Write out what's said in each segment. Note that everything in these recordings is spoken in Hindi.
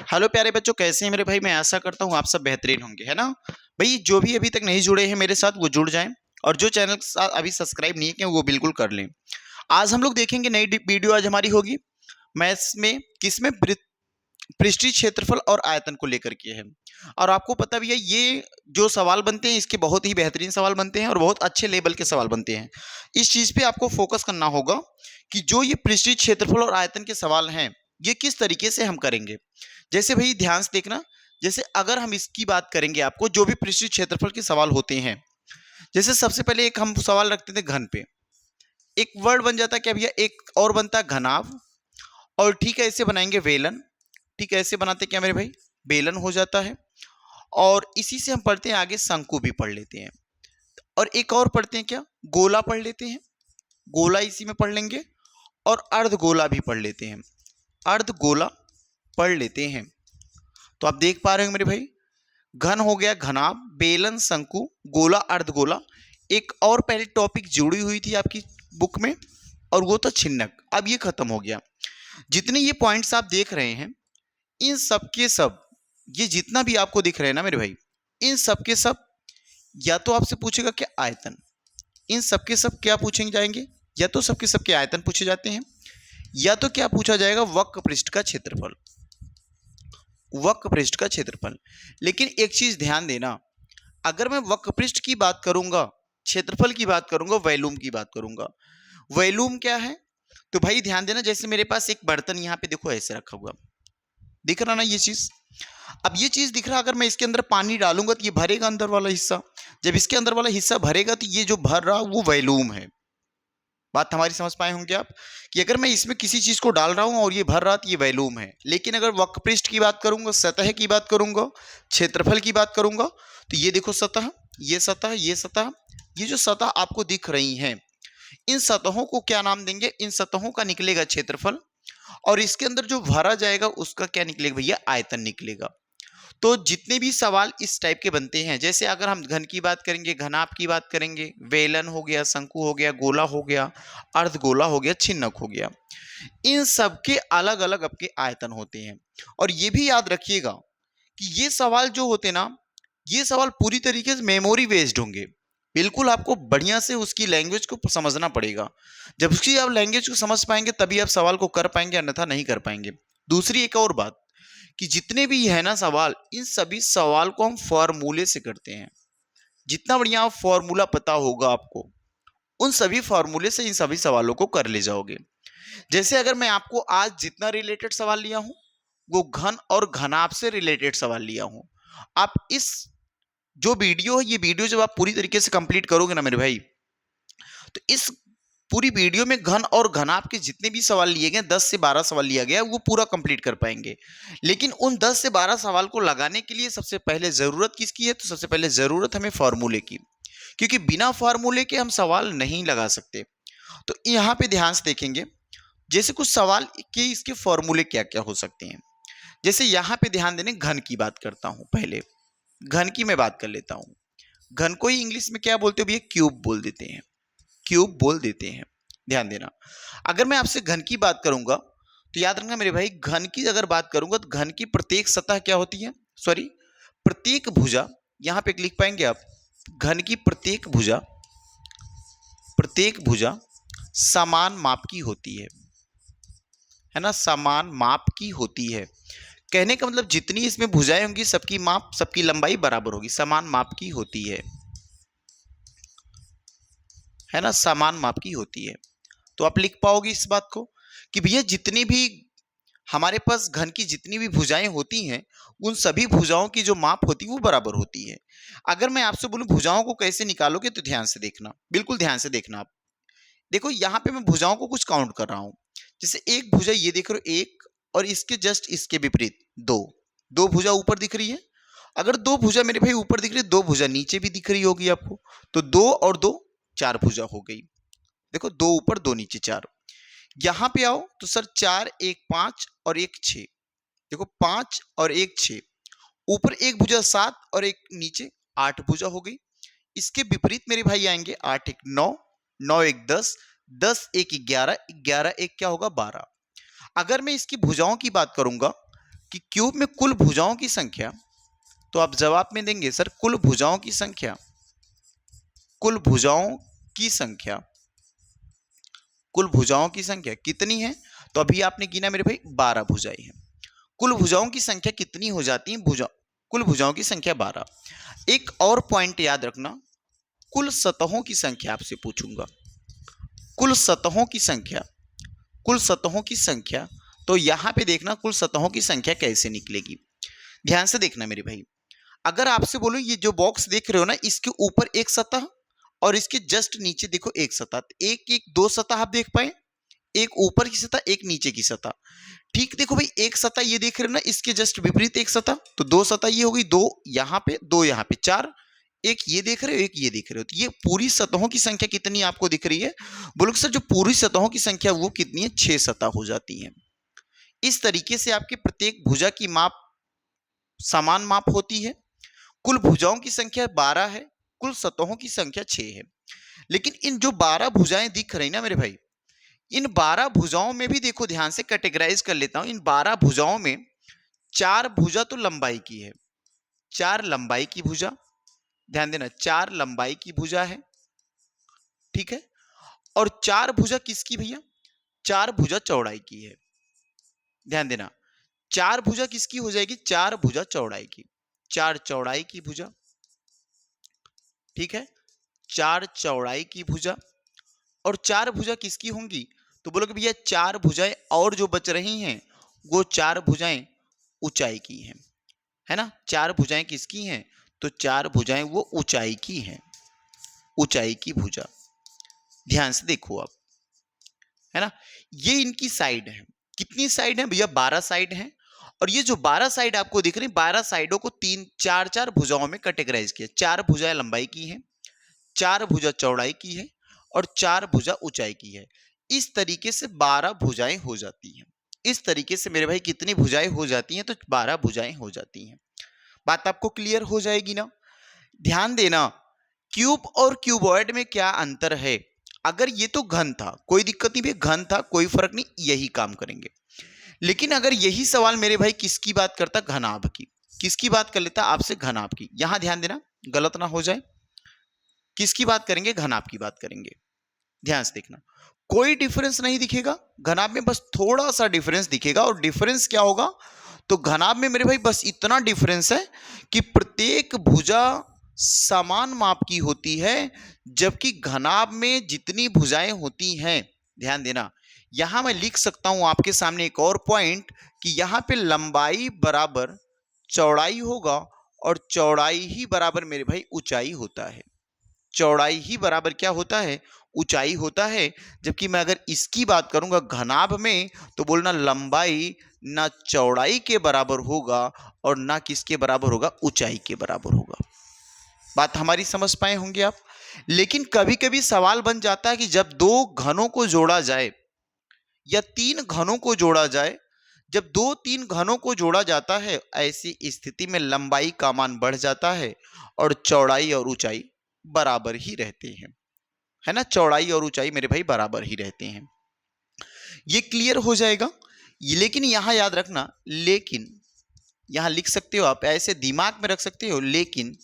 हेलो प्यारे बच्चों, कैसे हैं मेरे भाई। मैं आशा करता हूँ आप सब बेहतरीन होंगे, है ना। भाई जो भी अभी तक नहीं जुड़े हैं मेरे साथ वो जुड़ जाएं, और जो चैनल के साथ अभी सब्सक्राइब नहीं किए वो बिल्कुल कर लें। आज हम लोग देखेंगे नई वीडियो आज हमारी होगी मैथ्स में, किसमें पृष्ठीय क्षेत्रफल और आयतन को लेकर के है। और आपको पता भी है ये जो सवाल बनते हैं इसके बहुत ही बेहतरीन सवाल बनते हैं और बहुत अच्छे लेवल के सवाल बनते हैं। इस चीज पे आपको फोकस करना होगा कि जो ये पृष्ठीय क्षेत्रफल और आयतन के सवाल हैं ये किस तरीके से हम करेंगे। जैसे भाई ध्यान से देखना, जैसे अगर हम इसकी बात करेंगे, आपको जो भी पृष्ठीय क्षेत्रफल के सवाल होते हैं, जैसे सबसे पहले एक हम सवाल रखते थे घन पे, एक वर्ड बन जाता है क्या भैया, एक और बनता है घनाभ, और ठीक है ऐसे बनाएंगे वेलन। ठीक है ऐसे बनाते क्या मेरे भाई, बेलन हो जाता है। और इसी से हम पढ़ते हैं आगे शंकु भी पढ़ लेते हैं, और एक और पढ़ते हैं क्या, गोला पढ़ लेते हैं, गोला इसी में पढ़ लेंगे, और अर्धगोला भी पढ़ लेते हैं, अर्धगोला पढ़ लेते हैं। तो आप देख पा रहे हो मेरे भाई, घन हो गया घनाभ, बेलन, शंकु, गोला, अर्धगोला। एक और पहले टॉपिक जुड़ी हुई थी आपकी बुक में और वो था छिन्नक। अब ये खत्म हो गया। जितने ये पॉइंट्स आप देख रहे हैं इन सब के सब, ये जितना भी आपको दिख रहे हैं ना मेरे भाई, इन सब के सब या तो आपसे पूछेगा क्या आयतन, इन सब के सब क्या पूछेंगे जाएंगे, या तो सबके सबके आयतन पूछे जाते हैं, या तो क्या पूछा जाएगा, वक्र पृष्ठ का क्षेत्रफल, वक्र पृष्ठ का क्षेत्रफल। लेकिन एक चीज ध्यान देना, अगर मैं वक्र पृष्ठ की बात करूंगा, क्षेत्रफल की बात करूंगा, वैल्यूम की बात करूंगा, वैल्यूम क्या है, तो भाई ध्यान देना, जैसे मेरे पास एक बर्तन यहाँ पे देखो ऐसे रखा हुआ, दिख रहा ना ये चीज। अब ये चीज दिख रहा, अगर मैं इसके अंदर पानी डालूंगा तो ये भरेगा अंदर वाला हिस्सा। जब इसके अंदर वाला हिस्सा भरेगा तो ये जो भर रहा वो वैल्यूम है। बात हमारी समझ पाए होंगे आप, कि अगर मैं इसमें किसी चीज को डाल रहा हूं और ये भर रहा तो ये वैल्यूम है। लेकिन अगर वक्र पृष्ठ की बात करूंगा, सतह की बात करूंगा, क्षेत्रफल की बात करूंगा, तो ये देखो सतह, ये सतह, ये सतह, ये जो सतह आपको दिख रही हैं, इन सतहों को क्या नाम देंगे, इन सतहों का निकलेगा क्षेत्रफल, और इसके अंदर जो भरा जाएगा उसका क्या निकलेगा भैया, आयतन निकलेगा। तो जितने भी सवाल इस टाइप के बनते हैं, जैसे अगर हम घन की बात करेंगे, घनाभ की बात करेंगे, वेलन हो गया, शंकु हो गया, गोला हो गया, अर्धगोला हो गया, छिन्नक हो गया, इन सब के अलग अलग आपके आयतन होते हैं। और ये भी याद रखिएगा कि ये सवाल जो होते ना, ये सवाल पूरी तरीके से मेमोरी बेस्ड होंगे। बिल्कुल आपको बढ़िया से उसकी लैंग्वेज को समझना पड़ेगा। जब उसकी आप लैंग्वेज को समझ पाएंगे तभी आप सवाल को कर पाएंगे, अन्यथा नहीं कर पाएंगे। दूसरी एक और बात, कि जितने भी है ना सवाल, इन सभी सवाल को हम फॉर्मूले से करते हैं। जितना बढ़िया आप फॉर्मूला पता होगा आपको, उन सभी फॉर्मूले से इन सभी सवालों को कर ले जाओगे। जैसे अगर मैं आपको आज जितना रिलेटेड सवाल लिया हूं वो घन और घनाभ से रिलेटेड सवाल लिया हूं। आप इस जो वीडियो है, ये वीडियो जब आप पूरी तरीके से कंप्लीट करोगे ना मेरे भाई, तो इस पूरी वीडियो में घन और घनाभ के जितने भी सवाल लिए गए, 10 से 12 सवाल लिया गया, वो पूरा कंप्लीट कर पाएंगे। लेकिन उन 10 से 12 सवाल को लगाने के लिए सबसे पहले जरूरत किसकी है, तो सबसे पहले जरूरत हमें फॉर्मूले की, क्योंकि बिना फॉर्मूले के हम सवाल नहीं लगा सकते। तो यहाँ पे ध्यान से देखेंगे, जैसे कुछ सवाल के इसके फॉर्मूले क्या क्या हो सकते हैं। जैसे यहाँ पे ध्यान देने, घन की बात करता हूं, पहले घन की मैं बात कर लेता हूं। घन को ही इंग्लिश में क्या बोलते हो भैया, क्यूब बोल देते हैं, क्यूब बोल देते हैं। ध्यान देना, अगर मैं आपसे घन की बात करूंगा तो याद रखना मेरे भाई, घन की अगर बात करूंगा तो घन की प्रत्येक सतह क्या होती है, सॉरी प्रत्येक भुजा, यहां पे लिख पाएंगे आप, घन की प्रत्येक भुजा, प्रत्येक भुजा समान माप की होती है ना, समान माप की होती है। कहने का मतलब जितनी इसमें भुजाएं होंगी सबकी माप, सबकी लंबाई बराबर होगी, समान माप की होती है ना, समान माप की होती है। तो आप लिख पाओगे इस बात को कि भैया जितनी भी हमारे पास घन की जितनी भी भुजाएं होती हैं, उन सभी भुजाओं की जो माप होती है वो बराबर होती है। अगर मैं आपसे बोलूं भुजाओं को कैसे निकालोगे, तो ध्यान से देखना, बिल्कुल ध्यान से देखना। आप देखो यहाँ पे मैं भुजाओं को कुछ काउंट कर रहा हूं। जैसे एक भुजा ये देख रहे हो, एक, और इसके जस्ट इसके विपरीत दो, दो भुजा ऊपर दिख रही है। अगर दो भुजा मेरे भाई ऊपर दिख रही है, दो भुजा नीचे भी दिख रही होगी आपको, तो दो और दो चार भुजा हो गई। देखो दो ऊपर दो नीचे चार। यहां पे आओ तो सर चार, एक पांच और एक छह, देखो पांच और एक छह, ऊपर एक भुजा सात और एक नीचे आठ भुजा हो गई। इसके विपरीत मेरे भाई आएंगे, आठ एक नौ, नौ एक दस, दस एक ग्यारह, ग्यारह एक क्या होगा 12। अगर मैं इसकी भुजाओं की बात करूंगा कि क्यूब में कुल भुजाओं की संख्या, तो आप जवाब में देंगे सर कुल भुजाओं की संख्या, कुल भुजाओं की संख्या, कुल भुजाओं की संख्या कितनी है? तो अभी आपने गिना मेरे भाई 12 भुजाएं हैं। कुल भुजाओं की संख्या कितनी हो जाती है? कुल भुजाओं की संख्या 12। एक और पॉइंट याद रखना, कुल सतहों की संख्या आपसे पूछूंगा, कुल सतहों की संख्या, कुल सतहों की संख्या। तो यहां पे देखना कुल सतहों की संख्या कैसे निकलेगी, ध्यान से देखना मेरे भाई। अगर आपसे बोलो ये जो बॉक्स देख रहे हो ना, इसके ऊपर एक सतह और इसके जस्ट नीचे देखो एक सतह, एक एक दो सतह आप देख पाए, एक ऊपर की सतह एक नीचे की सतह। ठीक, देखो भाई एक सतह ये देख रहे हो ना, इसके जस्ट विपरीत एक सतह, तो दो सतह ये हो गई, दो यहां पे दो यहां पे, चार, एक ये देख रहे हो एक ये देख रहे हो, तो ये पूरी सतहों की संख्या कितनी आपको दिख रही है? बोलो सर जो पूरी सतहों की संख्या वो कितनी है? 6 सतह हो जाती है। इस तरीके से आपके प्रत्येक भुजा की माप समान माप होती है। कुल भुजाओं की संख्या 12 है, कुल सतहों की संख्या 6 है। लेकिन इन जो 12 भुजाएं दिख रही ना मेरे भाई, इन 12 भुजाओं में भी देखो ध्यान से कैटेगराइज कर लेता हूं, इन 12 भुजाओं में 4 भुजा तो लंबाई की है, 4 लंबाई की भुजा, ध्यान देना 4 लंबाई की भुजा है, ठीक है, और 4 भुजा किसकी भैया? 4 भुजा चौड़ाई की है। ध्यान देना 4 भुजा किसकी हो जाएगी? 4 भुजा चौड़ाई की, 4 चौड़ाई की भुजा, ठीक है, 4 चौड़ाई की भुजा। और 4 भुजा किसकी होंगी? तो बोलोगे भैया 4 भुजाएं और जो बच रही हैं वो 4 भुजाएं ऊंचाई की हैं, है ना। 4 भुजाएं किसकी हैं? तो 4 भुजाएं वो ऊंचाई की हैं, ऊंचाई की भुजा। ध्यान से देखो आप, है ना। ये इनकी साइड है, कितनी साइड है भैया? 12 साइड है। और ये जो 12 साइड आपको दिख रही है, 12 साइडों को 3-4 भुजाओं में कैटेगराइज किया। 4 भुजाएं लंबाई की हैं, 4 भुजा चौड़ाई की है और 4 भुजा ऊंचाई की है। इस तरीके से 12 भुजाएं हो जाती हैं। इस तरीके से मेरे भाई कितनी भुजाएं हो जाती हैं? तो 12 भुजाएं हो जाती हैं। बात आपको क्लियर हो जाएगी ना। ध्यान देना, क्यूब और क्यूबॉइड में क्या अंतर है? अगर ये तो घन था कोई दिक्कत नहीं, घन था कोई फर्क नहीं, यही काम करेंगे। लेकिन अगर यही सवाल मेरे भाई किसकी बात करता? घनाभ की। किसकी बात कर लेता? आपसे घनाभ की। यहां ध्यान देना गलत ना हो जाए, किसकी बात करेंगे? घनाभ की बात करेंगे। ध्यान से देखना, कोई डिफरेंस नहीं दिखेगा घनाभ में, बस थोड़ा सा डिफरेंस दिखेगा। और डिफरेंस क्या होगा? तो घनाभ में मेरे भाई बस इतना डिफरेंस है कि प्रत्येक भुजा समान माप की होती है, जबकि घनाभ में जितनी भुजाएं होती हैं, ध्यान देना, यहां मैं लिख सकता हूं आपके सामने एक और पॉइंट कि यहां पे लंबाई बराबर चौड़ाई होगा और चौड़ाई ही बराबर मेरे भाई ऊंचाई होता है। चौड़ाई ही बराबर क्या होता है? ऊंचाई होता है। जबकि मैं अगर इसकी बात करूंगा घनाभ में, तो बोलना लंबाई ना चौड़ाई के बराबर होगा और ना किसके बराबर होगा? ऊंचाई के बराबर होगा। बात हमारी समझ पाए होंगे आप। लेकिन कभी कभी सवाल बन जाता है कि जब दो घनों को जोड़ा जाए या 3 घनों को जोड़ा जाए, जब 2-3 घनों को जोड़ा जाता है, ऐसी स्थिति में लंबाई का मान बढ़ जाता है और चौड़ाई और ऊंचाई बराबर ही रहते हैं, है ना। चौड़ाई और ऊंचाई मेरे भाई बराबर ही रहते हैं। ये क्लियर हो जाएगा। लेकिन यहां याद रखना, लेकिन यहां लिख सकते हो आप, ऐसे दिमाग में रख सकते हो, लेकिन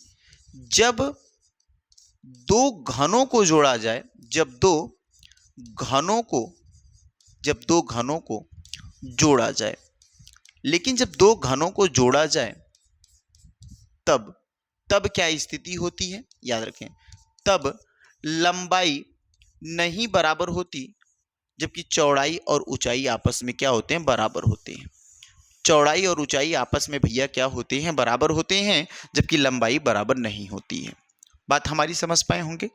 जब दो घनों को जोड़ा जाए, जब दो घनों को जोड़ा जाए, लेकिन जब दो घनों को जोड़ा जाए तब क्या स्थिति होती है? याद रखें, तब लंबाई नहीं बराबर होती, जबकि चौड़ाई और ऊंचाई आपस में क्या होते हैं? बराबर होते हैं। चौड़ाई और ऊंचाई आपस में भैया क्या होते हैं? बराबर होते हैं, जबकि लंबाई बराबर नहीं होती है। बात हमारी समझ पाए होंगे।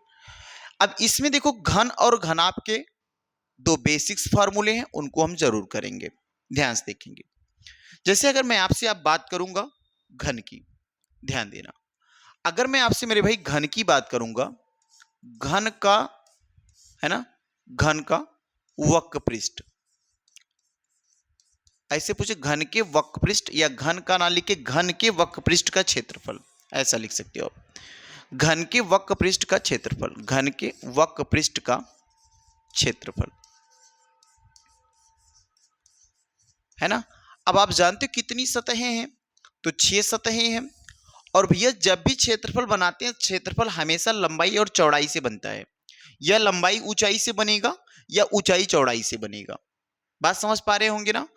अब इसमें देखो घन और घनाभ के दो बेसिक्स फार्मूले हैं, उनको हम जरूर करेंगे, ध्यान से देखेंगे। जैसे अगर मैं आपसे बात करूंगा घन की, ध्यान देना, अगर मैं आपसे मेरे भाई घन की बात करूंगा, घन का, है ना, घन का वक्र पृष्ठ, ऐसे पूछे घन के वक्र पृष्ठ, या घन का ना लिखे घन के वक्र पृष्ठ का क्षेत्रफल, ऐसा लिख सकते हो आप। घन के वक्र पृष्ठ का क्षेत्रफल, घन के वक्र पृष्ठ का क्षेत्रफल, है ना। अब आप जानते हो कितनी सतहें हैं, तो 6 सतहें हैं। और भैया जब भी क्षेत्रफल बनाते हैं, क्षेत्रफल हमेशा लंबाई और चौड़ाई से बनता है, या लंबाई ऊंचाई से बनेगा या ऊंचाई चौड़ाई से बनेगा। बात समझ पा रहे होंगे ना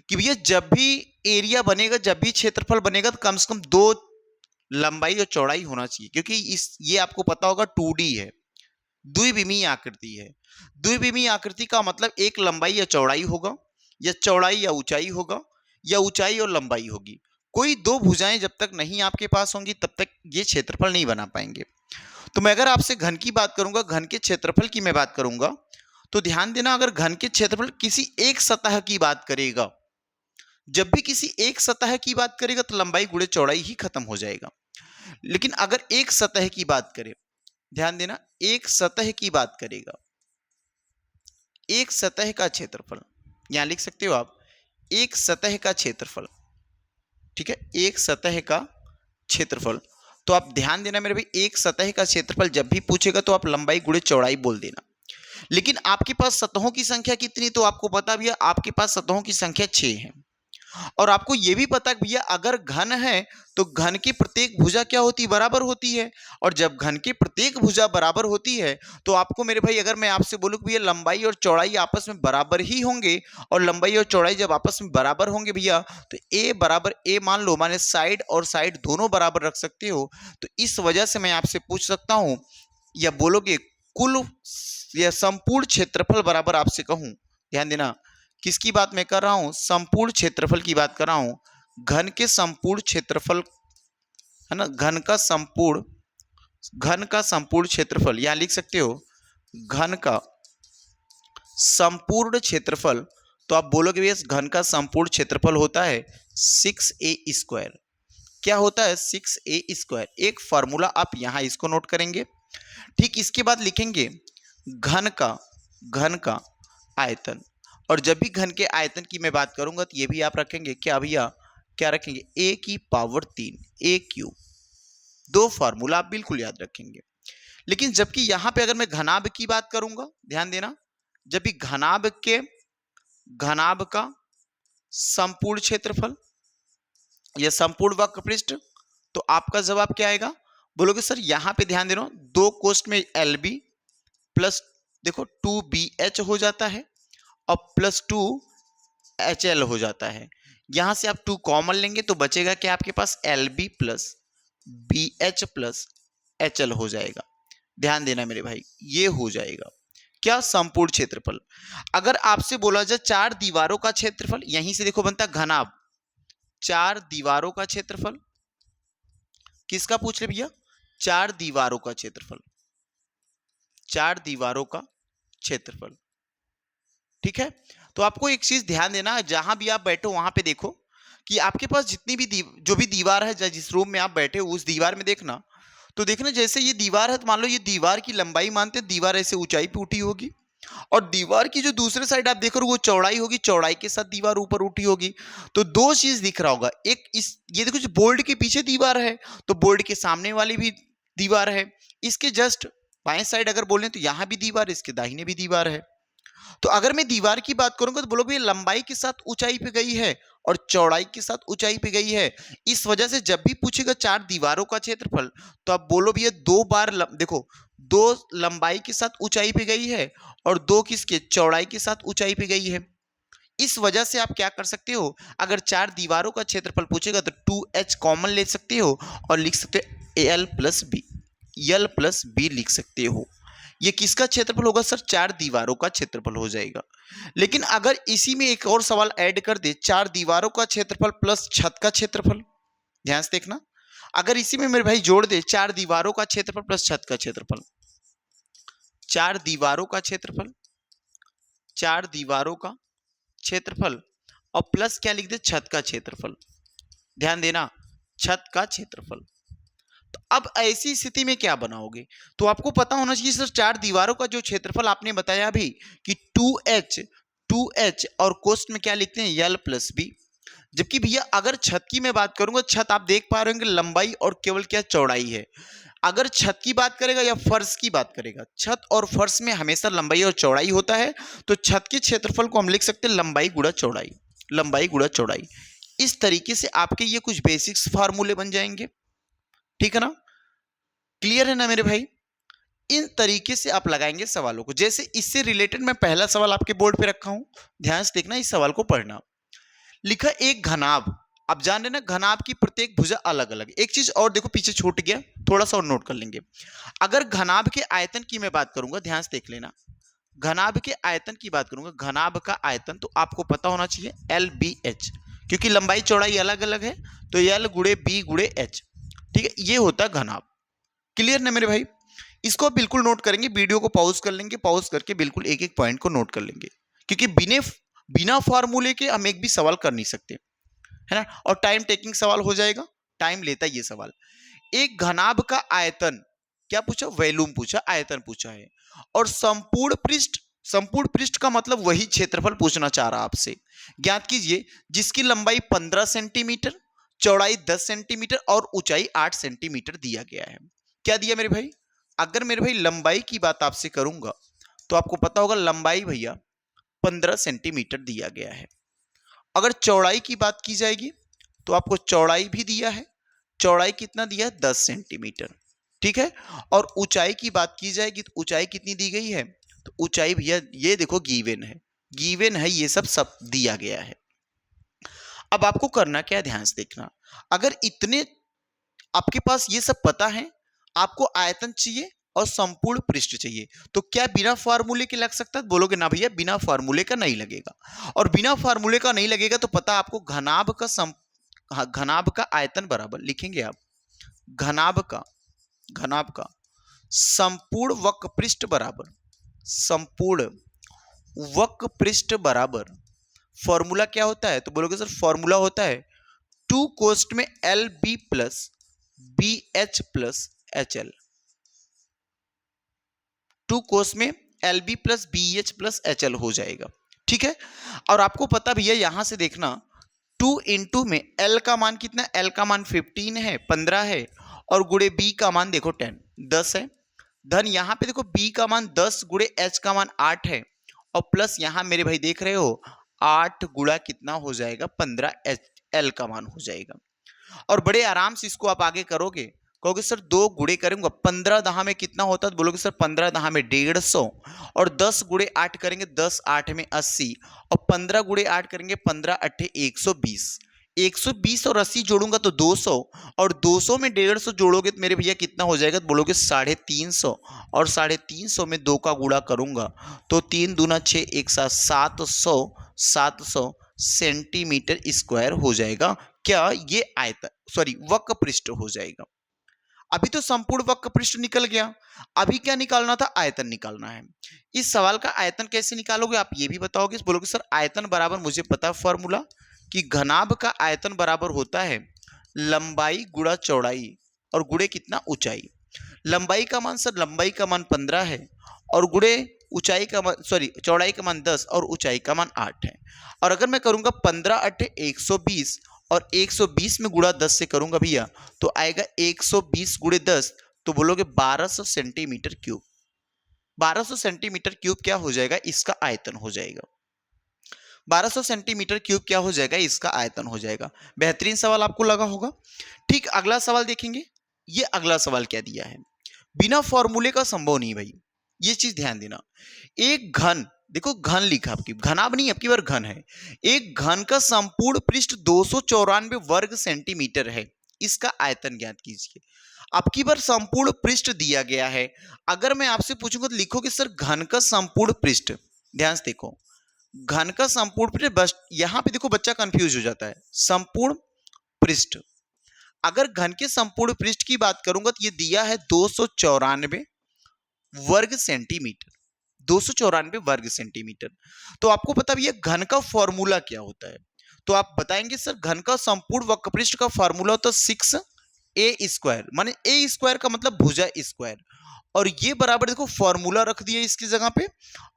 कि भैया जब भी एरिया बनेगा, जब भी क्षेत्रफल बनेगा, तो कम से कम 2 लंबाई और चौड़ाई होना चाहिए, क्योंकि ये आपको पता होगा 2D है, द्विविमीय आकृति है। द्विविमीय आकृति का मतलब एक लंबाई या चौड़ाई होगा, या चौड़ाई या ऊंचाई होगा, या ऊंचाई और लंबाई होगी। कोई 2 भुजाएं जब तक नहीं आपके पास होंगी तब तक ये क्षेत्रफल नहीं बना पाएंगे। तो मैं अगर आपसे घन की बात करूंगा, घन के क्षेत्रफल की मैं बात करूंगा, तो ध्यान देना, अगर घन के क्षेत्रफल किसी एक सतह की बात करेगा, जब भी किसी एक सतह की बात करेगा तो लंबाई गुणे चौड़ाई ही खत्म हो जाएगा। लेकिन अगर एक सतह की बात करें, ध्यान देना, एक सतह की बात करेगा, एक सतह का क्षेत्रफल, यहां लिख सकते हो आप, एक सतह का क्षेत्रफल, ठीक है, एक सतह का क्षेत्रफल। तो आप ध्यान देना मेरे भाई, एक सतह का क्षेत्रफल जब भी पूछेगा तो आप लंबाई गुणे चौड़ाई बोल देना। लेकिन आपके पास सतहों की संख्या कितनी, तो आपको पता भैया आपके पास सतहों की संख्या 6 है। और आपको यह भी पता है भैया अगर घन है तो घन की प्रत्येक भुजा क्या होती है, बराबर होती है। और जब घन की प्रत्येक भुजा बराबर होती है तो आपको मेरे भाई, अगर मैं आपसे बोलूं कि भैया लंबाई और चौड़ाई आपस में बराबर ही होंगे, और लंबाई और चौड़ाई जब आपस में बराबर होंगे भैया, तो ए बराबर ए मान लो, माने साइड और साइड दोनों बराबर रख सकते हो। तो इस वजह से मैं आपसे पूछ सकता हूं, या बोलोगे कुल या संपूर्ण क्षेत्रफल बराबर आपसे कहूं, ध्यान देना किसकी बात मैं कर रहा हूं, संपूर्ण क्षेत्रफल की बात कर रहा हूं। घन के संपूर्ण क्षेत्रफल है ना, घन का संपूर्ण क्षेत्रफल, यहां लिख सकते हो घन का संपूर्ण क्षेत्रफल। तो आप बोलोगे भैया घन का संपूर्ण क्षेत्रफल होता है 6a²। क्या होता है, 6a²। एक फॉर्मूला आप यहां इसको नोट करेंगे। ठीक, इसके बाद लिखेंगे घन का आयतन। और जब भी घन के आयतन की मैं बात करूंगा तो ये भी आप रखेंगे क्या भैया, क्या रखेंगे, a⁴ a³। 2 फॉर्मूला आप बिल्कुल याद रखेंगे। लेकिन जबकि यहां पे अगर मैं घनाभ की बात करूंगा, ध्यान देना, जब भी घनाभ का संपूर्ण क्षेत्रफल या संपूर्ण वक्र पृष्ठ, तो आपका जवाब क्या आएगा, बोलोगे सर यहां पे ध्यान दे रहा हूं, 2 कोष्ठ में LB प्लस देखो 2BH हो जाता है और प्लस 2HL हो जाता है। यहां से आप 2 कॉमन लेंगे तो बचेगा क्या आपके पास, LB plus BH plus HL हो जाएगा। ध्यान देना मेरे भाई, ये हो जाएगा क्या, संपूर्ण क्षेत्रफल। अगर आपसे बोला जाए 4 दीवारों का क्षेत्रफल, यहीं से देखो बनता घनाभ, 4 दीवारों का क्षेत्रफल, किसका पूछ ले भैया, 4 दीवारों का क्षेत्रफल, 4 दीवारों का क्षेत्रफल। ठीक है, तो आपको एक चीज ध्यान देना, जहां भी आप बैठो वहां पे देखो कि आपके पास जितनी भी जो भी दीवार है, जिस रूम में आप बैठे हो उस दीवार में देखना, तो देखना जैसे ये दीवार है तो मान लो ये दीवार की लंबाई मानते हैं, दीवार ऐसे ऊंचाई पे उठी होगी, और दीवार की जो दूसरे साइड आप देख रहे हो वो चौड़ाई होगी, चौड़ाई के साथ दीवार ऊपर उठी होगी। तो 2 चीज दिख रहा होगा, एक इस ये देखो जो बोर्ड के पीछे दीवार है, तो बोर्ड के सामने वाली भी दीवार है, इसके जस्ट बाएं साइड अगर बोले तो यहां भी दीवार, इसके दाहिने भी दीवार है। तो अगर मैं दीवार की बात करूंगा तो बोलोगे लंबाई के साथ ऊंचाई पे गई है और चौड़ाई के साथ ऊंचाई पे गई है। इस वजह से जब भी पूछेगा 4 दीवारों का क्षेत्रफल, तो आप बोलो भैया 2 बार देखो, 2 लंबाई के साथ ऊंचाई पे गई है और 2 किसके, चौड़ाई के साथ ऊंचाई पे गई है। इस वजह से आप क्या कर सकते हो, अगर 4 दीवारों का क्षेत्रफल पूछेगा तो 2h कॉमन ले सकते हो और लिख सकते हो L प्लस बी लिख सकते हो। ये किसका क्षेत्रफल होगा सर, 4 दीवारों का क्षेत्रफल हो जाएगा। लेकिन अगर इसी में एक और सवाल ऐड कर दे, 4 दीवारों का क्षेत्रफल प्लस छत का क्षेत्रफल, ध्यान से देखना, अगर इसी में मेरे भाई जोड़ दे 4 दीवारों का क्षेत्रफल प्लस छत का क्षेत्रफल, 4 दीवारों का क्षेत्रफल, 4 दीवारों का क्षेत्रफल और प्लस क्या लिख दे, छत का क्षेत्रफल। ध्यान देना, छत का क्षेत्रफल। तो अब ऐसी स्थिति में क्या बनाओगे, तो आपको पता होना चाहिए सर 4 दीवारों का जो क्षेत्रफल आपने बताया अभी कि 2h और कोष्ठ में क्या लिखते हैं, L प्लस बी। जबकि भैया अगर छत की मैं बात करूंगा, छत आप देख पा रहे होंगे लंबाई और केवल क्या चौड़ाई है। अगर छत की बात करेगा या फर्श की बात करेगा, छत और फर्श में हमेशा लंबाई और चौड़ाई होता है, तो छत के क्षेत्रफल को हम लिख सकते हैं लंबाई गुणा चौड़ाई। लंबाई गुणा चौड़ाई। इस तरीके से आपके ये कुछ बेसिक्स फार्मूले बन जाएंगे, ठीक है ना, क्लियर है ना मेरे भाई। इन तरीके से आप लगाएंगे सवालों को। जैसे इससे रिलेटेड मैं पहला सवाल आपके बोर्ड पे रखा हूं, ध्यान से देखना, इस सवाल को पढ़ना। लिखा एक घनाभ, आप जान रहे ना घनाभ की प्रत्येक भुजा अलग अलग। एक चीज और देखो पीछे छूट गया, थोड़ा सा और नोट कर लेंगे। अगर घनाभ के आयतन की मैं बात करूंगा, ध्यान से देख लेना, घनाभ के आयतन की बात करूंगा, घनाभ का आयतन तो आपको पता होना चाहिए एल बी एच, क्योंकि लंबाई चौड़ाई अलग अलग है, तो एल गुणे बी गुणे एच, ठीक है, ये होता है घनाभ। क्लियर ना मेरे भाई, इसको आप बिल्कुल नोट करेंगे, वीडियो को पॉज कर लेंगे, पॉज करके बिल्कुल एक एक पॉइंट को नोट कर लेंगे, क्योंकि बिना फार्मूले के हम एक भी सवाल कर नहीं सकते, है ना, और टाइम टेकिंग सवाल हो जाएगा, टाइम लेता है ये सवाल। एक घनाभ का आयतन क्या पूछा, वैल्यूम पूछा, आयतन पूछा है, और संपूर्ण पृष्ठ का मतलब वही क्षेत्रफल पूछना चाह रहा आपसे। ज्ञात कीजिए जिसकी लंबाई 15 सेंटीमीटर, चौड़ाई 10 सेंटीमीटर और ऊंचाई 8 सेंटीमीटर दिया गया है। क्या दिया मेरे भाई, अगर मेरे भाई लंबाई की बात आपसे करूंगा तो आपको पता होगा लंबाई भैया 15 सेंटीमीटर दिया गया है। अगर चौड़ाई की बात की जाएगी तो आपको चौड़ाई भी दिया है, चौड़ाई कितना दिया है, 10 सेंटीमीटर, ठीक है। और ऊंचाई की बात की जाएगी तो ऊंचाई कितनी दी गई है, तो ऊंचाई भैया ये देखो गिवन है, ये सब दिया गया है। अब आपको करना क्या है, ध्यान से देखना। अगर इतने आपके पास ये सब पता है, आपको आयतन चाहिए और संपूर्ण पृष्ठ चाहिए, तो क्या बिना फार्मूले के लग सकता है, बोलोगे ना भैया बिना फार्मूले का नहीं लगेगा। और बिना फार्मूले का नहीं लगेगा तो पता आपको घनाभ का आयतन बराबर लिखेंगे आप, घनाभ का संपूर्ण वक्र पृष्ठ बराबर, संपूर्ण वक्र पृष्ठ बराबर, फॉर्मूला क्या होता है, तो बोलोगे सर फॉर्मूला होता है 2 कोष्ठ में L B plus B H plus H L, 2 कोष्ठ में L B plus B H plus H L हो जाएगा, ठीक है। और आपको पता भैया यहां से देखना 2 इंटू में एल का मान कितना, एल का मान 15 है, 15 है, और गुणे बी का मान देखो 10 है, धन यहां पे देखो बी का मान 10 गुणे एच का मान 8 है, और प्लस यहां मेरे भाई देख रहे हो 8 गुणा कितना हो जाएगा 15 एच एल का मान हो जाएगा। और बड़े आराम से इसको आप आगे करोगे, कहोगे सर 2 गुणे करूंगा 15 दहा में कितना होता है, तो बोलोगे सर 15 दहा में 150, और 10 गुणे 8 करेंगे 10 8 में 80, और 15 गुणे 8 करेंगे 15 8 120, 120 और 80 जोड़ूंगा तो 200, और 200 में 150 जोड़ोगे तो मेरे भैया कितना हो जाएगा, तो बोलोगे 350, और 350 में 2 का गुणा करूंगा तो 3 दूना 6 एक साथ 700 सेंटीमीटर स्क्वायर हो जाएगा। क्या ये आयतन सॉरी वक्र पृष्ठ हो जाएगा। अभी तो संपूर्ण वक्र पृष्ठ निकल गया, अभी क्या निकालना था, आयतन निकालना है। इस सवाल का आयतन कैसे निकालोगे आप ये भी बताओगे, बोलोगे सर आयतन बराबर मुझे पता है फॉर्मूला कि घनाभ का आयतन बराबर होता है लंबाई गुणा चौड़ाई और गुणे कितना ऊंचाई। लंबाई का मान सर लंबाई का मान 15 है, और गुणे ऊंचाई का मान चौड़ाई का मान 10 और ऊंचाई का मान 8 है। और अगर मैं करूंगा 15 8 120 और 120 में गुणा 10 से करूंगा भैया तो आएगा 120 गुणे 10, तो बोलोगे 1200 सेंटीमीटर क्यूब। 1200 सेंटीमीटर क्यूब क्या हो जाएगा, इसका आयतन हो जाएगा। 1200 सेंटीमीटर क्यूब क्या हो जाएगा, इसका आयतन हो जाएगा। बेहतरीन सवाल आपको लगा होगा। ठीक, अगला सवाल देखेंगे। ये अगला सवाल क्या दिया है, बिना फॉर्मूले का संभव नहीं भाई, ये चीज ध्यान देना। एक घन, देखो घन लिखा, आपकी घनाभ नहीं आपकी बार घन है। एक घन का संपूर्ण पृष्ठ 294 वर्ग सेंटीमीटर है, इसका आयतन ज्ञात कीजिए। आपकी बार संपूर्ण पृष्ठ दिया गया है। अगर मैं आपसे पूछूंगा तो लिखोगे सर घन का संपूर्ण पृष्ठ, ध्यान से देखो घन का संपूर्ण पृष्ठ, बस यहां पे देखो बच्चा कंफ्यूज हो जाता है। संपूर्ण पृष्ठ, अगर घन के संपूर्ण पृष्ठ की बात करूंगा तो ये दिया है 294 वर्ग सेंटीमीटर, 294 वर्ग सेंटीमीटर। तो आपको पता भी है घन का फॉर्मूला क्या होता है, तो आप बताएंगे सर घन का संपूर्ण वक्रपृष्ठ का फॉर्मूला होता है 6a², माने a स्क्वायर का मतलब भुजा स्क्वायर, और ये बराबर देखो फॉर्मूला रख दिया इसकी जगह पे,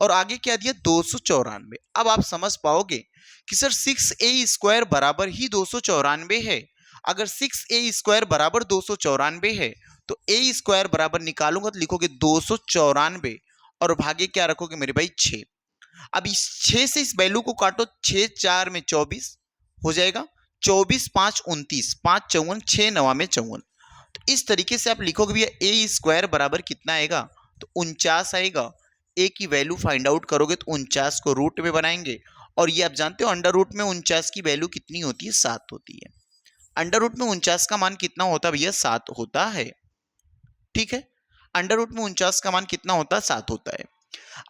और आगे क्या दिया 294। अब आप समझ पाओगे कि सर 6a² बराबर ही 294 है। अगर 6a² बराबर 294 है तो a² बराबर निकालूंगा तो लिखोगे 294 और भागे क्या रखोगे मेरे भाई 6। अब इस 6 से इस वैल्यू को काटो, 6 4 में 24 हो जाएगा, 24 5 29, 5 54, 6 9 में 54। तो इस तरीके से आप लिखोगे भैया ए स्क्वायर बराबर कितना आएगा, तो 49 आएगा। ए की वैल्यू फाइंड आउट करोगे तो 49 को रूट में बनाएंगे, और ये आप जानते हो अंडर रूट में 49 की वैल्यू कितनी होती है, 7 होती है। अंडर रूट में 49 का मान कितना होता है भैया, 7 होता है। ठीक है, अंडर रूट में 49 का मान कितना होता है, 7 होता है।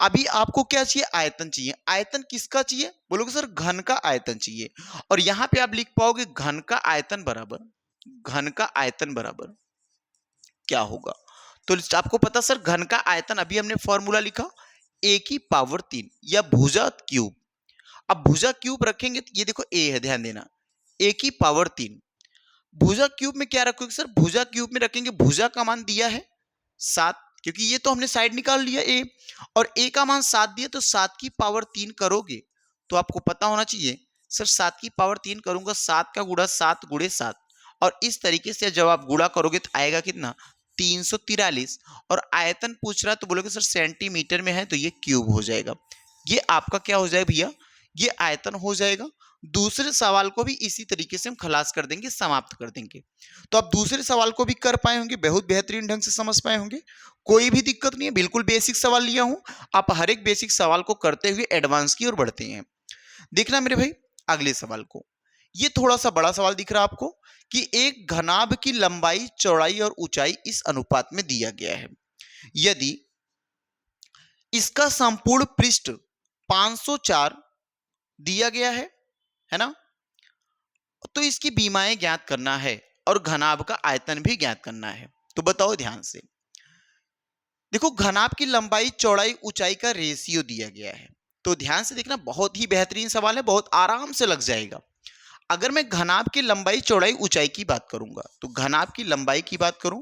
अभी आपको क्या चाहिए, आयतन चाहिए। आयतन किसका चाहिए, बोलोगे सर घन का आयतन चाहिए। और यहां पे आप लिख पाओगे घन का आयतन बराबर, घन का आयतन बराबर क्या होगा, तो आपको पता सर घन का आयतन, अभी हमने फॉर्मूला लिखा ए की पावर 3 या भुजा क्यूब। अब भुजा क्यूब रखेंगे तो ये देखो ए है, ध्यान देना, ए की पावर 3। भुजा क्यूब में क्या रखोगे सर, भुजा क्यूब में रखेंगे, भुजा का मान दिया है 7, क्योंकि ये तो हमने साइड निकाल लिया ए, और ए का मान 7 दिया, तो 7 की पावर 3 करोगे तो आपको पता होना चाहिए सर 7 की पावर 3 करूंगा, 7 का गुणा 7 गुणे 7, और इस तरीके से जब आप गुणा करोगे तो आएगा कितना, 343। और आयतन पूछ रहा है तो बोलोगे सर सेंटीमीटर में है, तो ये क्यूब हो जाएगा। ये आपका क्या हो जाएगा भैया, ये आयतन हो जाएगा। दूसरे सवाल को भी इसी तरीके से हम खलास कर देंगे, समाप्त कर देंगे। तो आप दूसरे सवाल को भी कर पाए होंगे, बहुत बेहतरीन ढंग से समझ पाए होंगे, कोई भी दिक्कत नहीं है, बिल्कुल बेसिक सवाल लिया हूं। आप हर एक बेसिक सवाल को करते हुए एडवांस की ओर बढ़ते हैं। देखना मेरे भाई अगले सवाल को, ये थोड़ा सा बड़ा सवाल दिख रहा है आपको, कि एक घनाभ की लंबाई चौड़ाई और ऊंचाई इस अनुपात में दिया गया है। यदि इसका संपूर्ण पृष्ठ 504 दिया गया है ना, तो इसकी बीमाएं ज्ञात करना है और घनाभ का आयतन भी ज्ञात करना है। तो बताओ ध्यान से, देखो घनाभ की लंबाई चौड़ाई ऊंचाई का रेशियो दिया गया है, तो ध्यान से देखना, बहुत ही बेहतरीन सवाल है, बहुत आराम से लग जाएगा। अगर मैं घनाभ की लंबाई चौड़ाई ऊंचाई की बात करूंगा, तो घनाभ की लंबाई की बात करूं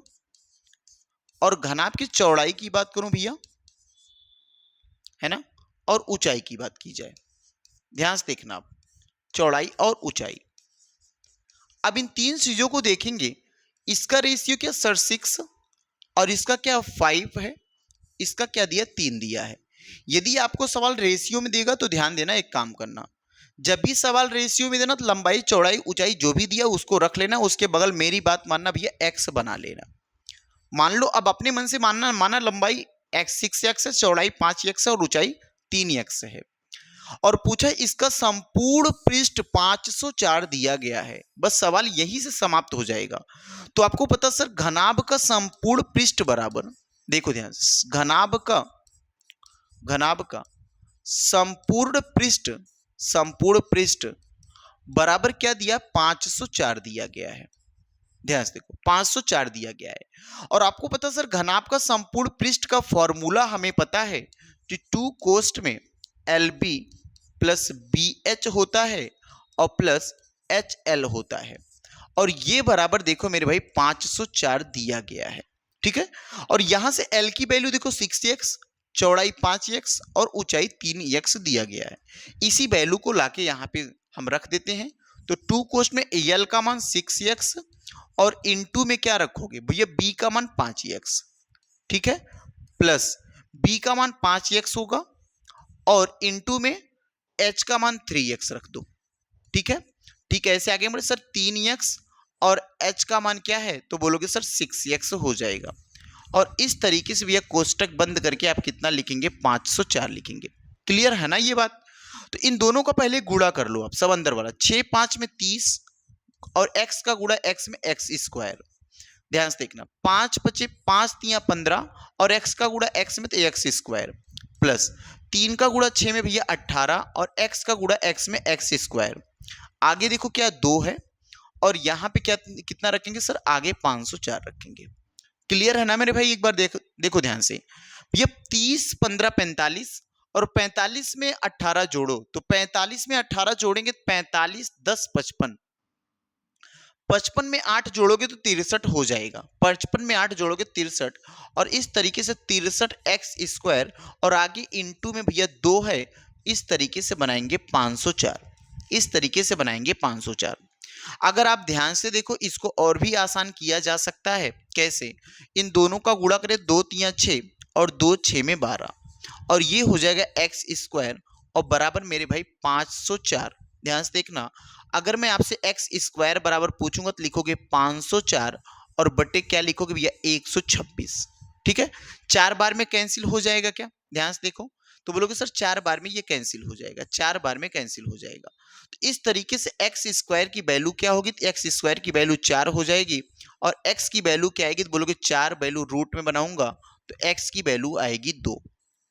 और घनाभ की चौड़ाई की बात करूं भैया, है ना, और ऊंचाई की बात की जाए, ध्यान से देखना आप, चौड़ाई और ऊंचाई। अब इन तीन चीजों को देखेंगे, इसका रेशियो क्या सर 6, और इसका क्या 5 है, इसका क्या दिया 3 दिया है। यदि आपको सवाल रेशियो में देगा तो ध्यान देना, एक काम करना, जब भी सवाल रेशियो में देना तो लंबाई चौड़ाई ऊंचाई जो भी दिया उसको रख लेना, उसके बगल मेरी बात मानना भैया एक्स बना लेना। मान लो अब अपने मन से माना लंबाई एक्स 6x है, चौड़ाई 5x है और ऊंचाई 3x है, और पूछा इसका संपूर्ण पृष्ठ 504 दिया गया है। बस सवाल यही से समाप्त हो जाएगा। तो आपको पता सर घनाभ का संपूर्ण पृष्ठ बराबर, देखो ध्यान से, घनाभ का संपूर्ण पृष्ठ बराबर क्या दिया, 504 दिया गया है। ध्यान से देखो 504 दिया गया है। और आपको पता सर घनाभ का संपूर्ण पृष्ठ का फॉर्मूला हमें पता है कि 2 कोष्ठ में LB प्लस BH होता है और प्लस HL होता है, और ये बराबर देखो मेरे भाई 504 दिया गया है। ठीक है, और यहां से L की वैल्यू देखो 6x, चौड़ाई 5x और ऊंचाई 3x दिया गया है। इसी वैल्यू को लाके यहाँ पे हम रख देते हैं। तो 2 कोष्ठ में L का मान 6x और इनटू में क्या रखोगे भैया, B का मान 5x, ठीक है, प्लस B का मान 5x होगा और इनटू में H का मान 3x रख दो। ठीक है, ठीक है, ऐसे आगे बढ़े सर 3x और H का मान क्या है, तो बोलोगे सर 6x हो जाएगा। और इस तरीके से भैया कोष्टक बंद करके आप कितना लिखेंगे, 504 लिखेंगे। क्लियर है ना ये बात। तो इन दोनों का पहले गुणा कर लो आप, सब अंदर वाला, 6 5 में 30 और x का गुणा x में x स्क्वायर। ध्यान से देखना, 5 5 5 3 15 और x का गुणा x में तो x स्क्वायर, प्लस 3 का गुणा 6 में भैया 18 और x का गुणा x में x स्क्वायर। आगे देखो क्या 2 है और यहाँ पे क्या कितना रखेंगे सर, आगे 504 रखेंगे। क्लियर है ना मेरे भाई। एक बार देखो ध्यान से, ये 30 15 45 और 45 में 18 जोड़ो, तो 45 में 18 जोड़ेंगे 45 10 55, 55 में 8 जोड़ोगे तो 63 हो जाएगा, 55 में 8 जोड़ोगे 63, और इस तरीके से 63x स्क्वायर और आगे इनटू में भैया 2 है, इस तरीके से बनाएंगे 504, इस तरीके से बनाएंगे 504। अगर आप ध्यान से देखो इसको और भी आसान किया जा सकता है, कैसे, इन दोनों का गुणा करें, 2 3 6 और 2 6 में 12, और ये हो जाएगा x स्क्वायर और बराबर मेरे भाई 504। ध्यान से देखना, अगर मैं आपसे एक्स स्क्वायर बराबर पूछूंगा तो लिखोगे 504 और बटे क्या लिखोगे भैया 126। ठीक है, 4 बार में कैंसिल हो जाएगा क्या? ध्यान से देखो, तो बोलोगे सर 4 बार में ये कैंसिल हो जाएगा, 4 बार में कैंसिल हो जाएगा। तो इस तरीके से एक्स स्क्वायर की वैल्यू क्या होगी? तो एक्स स्क्वायर की वैल्यू 4 हो जाएगी और एक्स की वैल्यू क्या आएगी? तो बोलोगे 4 वैल्यू रूट में बनाऊंगा तो एक्स की वैल्यू आएगी 2।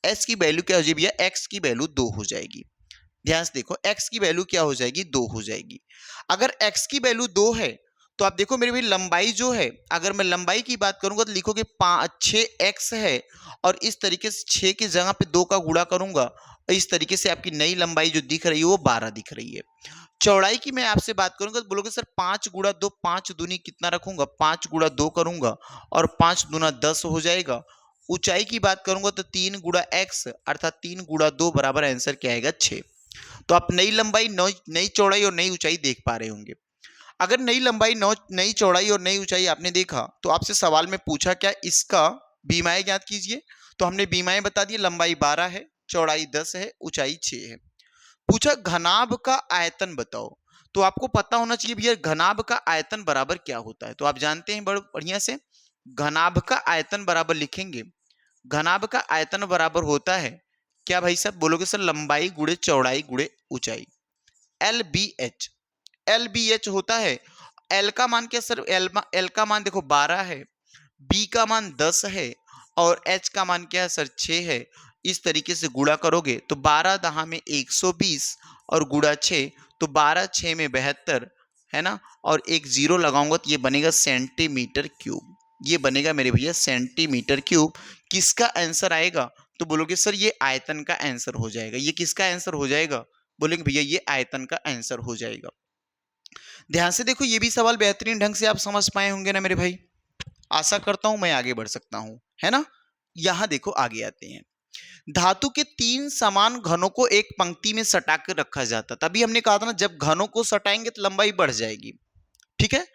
एक्स की वैल्यू क्या हो जाएगी भैया? एक्स की वैल्यू 2 हो जाएगी। ध्यान से देखो, एक्स की वैल्यू क्या हो जाएगी? 2 हो जाएगी। अगर एक्स की वैल्यू 2 है तो आप देखो मेरे भाई लंबाई जो है, अगर मैं लंबाई की बात करूंगा तो लिखोगे 6x है और इस तरीके से 6 की जगह पे 2 का गुणा करूंगा और इस तरीके से आपकी नई लंबाई जो दिख रही है वो 12 दिख रही है। चौड़ाई की मैं आपसे बात करूंगा तो बोलोगे सर 5 गुणा 2, 5 दूनी कितना रखूंगा? 5 गुणा 2 करूंगा और 5 दूना 10 हो जाएगा। ऊंचाई की बात करूंगा तो 3 गुणा x अर्थात 3 गुणा 2 बराबर आंसर क्या आएगा? 6। तो आप नई लंबाई, नई चौड़ाई और नई ऊंचाई देख पा रहे होंगे। अगर नई लंबाई, नई चौड़ाई और नई ऊंचाई आपने देखा तो आपसे सवाल में पूछा क्या? इसका बीमाएं ज्ञात कीजिए। तो हमने बीमाएं बता दी, लंबाई 12 है, चौड़ाई 10 है, ऊंचाई 6 है। पूछा घनाभ का आयतन बताओ, तो आपको पता होना चाहिए भैया घनाभ का आयतन बराबर क्या होता है। तो आप जानते हैं बड़े बढ़िया से, घनाभ का आयतन बराबर लिखेंगे, घनाभ का आयतन बराबर होता है क्या भाई साहब? बोलोगे सर लंबाई गुणे चौड़ाई गुणे ऊंचाई, L B H. L B H होता है, एल का मान क्या सर? एल का मान देखो 12 है, बी का मान 10 है और एच का मान क्या है सर? 6 है। इस तरीके से गुणा करोगे तो 12 दहा में 120 और गुणा 6 तो 12 6 में 72 है ना, और एक जीरो लगाऊंगा तो ये बनेगा सेंटीमीटर क्यूब। ये बनेगा मेरे भैया सेंटीमीटर क्यूब। किसका आंसर आएगा? तो बोलोगे सर ये आयतन का आंसर हो जाएगा। ये किसका आंसर हो जाएगा? बोलेंगे भैया ये आयतन का आंसर हो जाएगा। ध्यान से देखो, ये भी सवाल बेहतरीन ढंग से आप समझ पाए होंगे ना मेरे भाई। आशा करता हूं मैं आगे बढ़ सकता हूं, है ना। यहां देखो आगे आते हैं। धातु के 3 समान घनों को एक पंक्ति में सटा कर रखा जाता। तभी हमने कहा था ना, जब घनों को सटाएंगे तो लंबाई बढ़ जाएगी। ठीक है,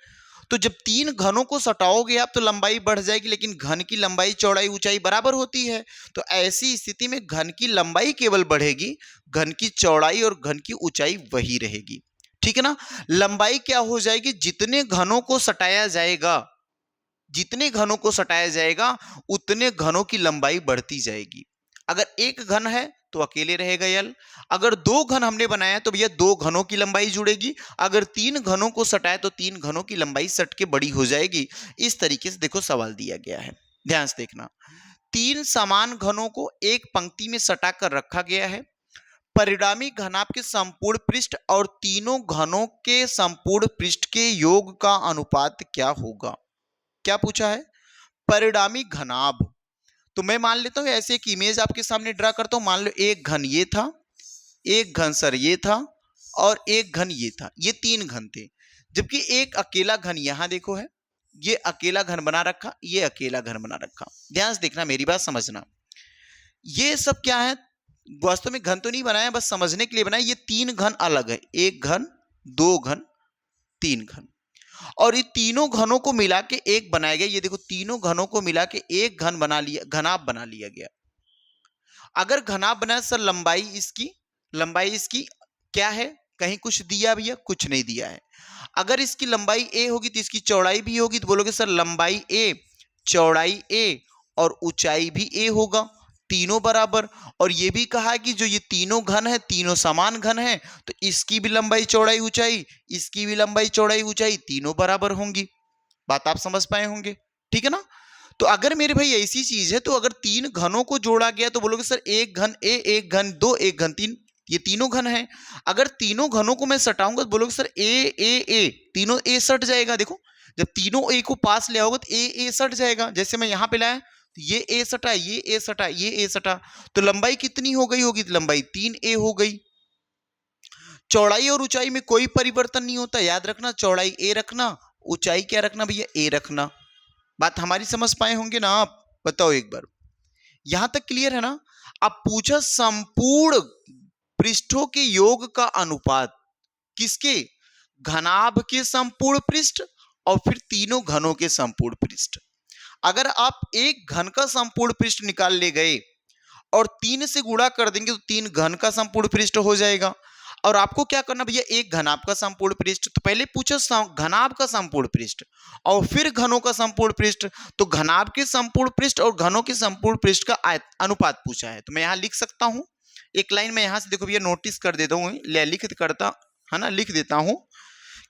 तो जब 3 घनों को सटाओगे आप तो लंबाई बढ़ जाएगी, लेकिन घन की लंबाई चौड़ाई ऊंचाई बराबर होती है। तो ऐसी स्थिति में घन की लंबाई केवल बढ़ेगी, घन की चौड़ाई और घन की ऊंचाई वही रहेगी। ठीक है ना। लंबाई क्या हो जाएगी? जितने घनों को सटाया जाएगा, जितने घनों को सटाया जाएगा उतने घनों की लंबाई बढ़ती जाएगी। अगर एक घन है तो अकेले रहेगा यल। अगर 2 घन हमने बनाया तो भैया 2 घनों की लंबाई जुड़ेगी। अगर 3 घनों को सटाए तो 3 घनों की लंबाई सट के बड़ी हो जाएगी। इस तरीके से देखो सवाल दिया गया है, ध्यान से देखना। 3 समान घनों को एक पंक्ति में सटा कर रखा गया है। परिणामी घनाभ के संपूर्ण पृष्ठ और तीनों घनों के संपूर्ण पृष्ठ के योग का अनुपात क्या होगा? क्या पूछा है? परिणामी घनाभ। तो मैं मान लेता हूं, ऐसे एक इमेज आपके सामने ड्रा करता हूं। मान लो एक घन ये था, एक घन सर ये था और एक घन ये था। ये 3 घन थे, जबकि एक अकेला घन यहां देखो है। ये अकेला घन बना रखा, ये अकेला घन बना रखा। ध्यान से देखना, मेरी बात समझना। ये सब क्या है? वास्तव में घन तो नहीं बनाया, बस समझने के लिए बनाया। ये 3 घन अलग है, एक घन, 2 घन, 3 घन, और ये तीनों घनों को मिला के एक बनाया गया। ये देखो तीनों घनों को मिला के एक घन बना लिया, घनाभ बना लिया गया। अगर घनाभ बनाया सर, लंबाई इसकी क्या है? कहीं कुछ दिया भैया? कुछ नहीं दिया है। अगर इसकी लंबाई a होगी तो इसकी चौड़ाई भी होगी। तो बोलोगे सर लंबाई a, चौड़ाई a और ऊंचाई भी a होगा, तीनों बराबर। और ये भी कहा है कि जो ये तीनों घन है, तीनों समान घन है, तो इसकी भी लंबाई चौड़ाई ऊंचाई, इसकी भी लंबाई चौड़ाई ऊंचाई तीनों बराबर होंगी। बात आप समझ पाए होंगे, ठीक है ना। तो अगर मेरे भाई ऐसी चीज है, तो अगर 3 घनों को जोड़ा गया तो बोलोगे सर एक घन ए, एक घन दो, एक घन 3, ये तीनों घन है। अगर तीनों घनों को मैं सटाऊंगा तो बोलोगे सर ए ए ए, तीनों ए सट जाएगा। देखो जब तीनों ए को पास ले आओगे तो ए सट जाएगा। जैसे मैं यहां पे लाया तो ये ए सटा, ये ए सटा, ये ए सटा, तो लंबाई कितनी हो गई होगी? लंबाई 3a हो गई। चौड़ाई और ऊंचाई में कोई परिवर्तन नहीं होता, याद रखना। चौड़ाई a रखना, ऊंचाई क्या रखना भैया? a रखना। बात हमारी समझ पाए होंगे ना आप? बताओ एक बार, यहां तक क्लियर है ना। अब पूछा संपूर्ण पृष्ठों के योग का अनुपात, किसके? घनाभ के संपूर्ण पृष्ठ और फिर तीनों घनों के संपूर्ण पृष्ठ। अगर आप एक घन का संपूर्ण पृष्ठ निकाल ले गए और 3 से गुणा कर देंगे तो 3 घन का संपूर्ण पृष्ठ हो जाएगा। और आपको क्या करना भैया, एक घनाभ का संपूर्ण पृष्ठ। तो पहले पूछा घनाभ का संपूर्ण पृष्ठ और फिर घनों का संपूर्ण पृष्ठ। तो घनाभ के संपूर्ण पृष्ठ और घनों के संपूर्ण पृष्ठ का अनुपात पूछा है। तो मैं यहां लिख सकता हूं, एक लाइन में यहां से देखो भैया नोटिस कर देता हूं, लिख करता है ना, लिख देता हूं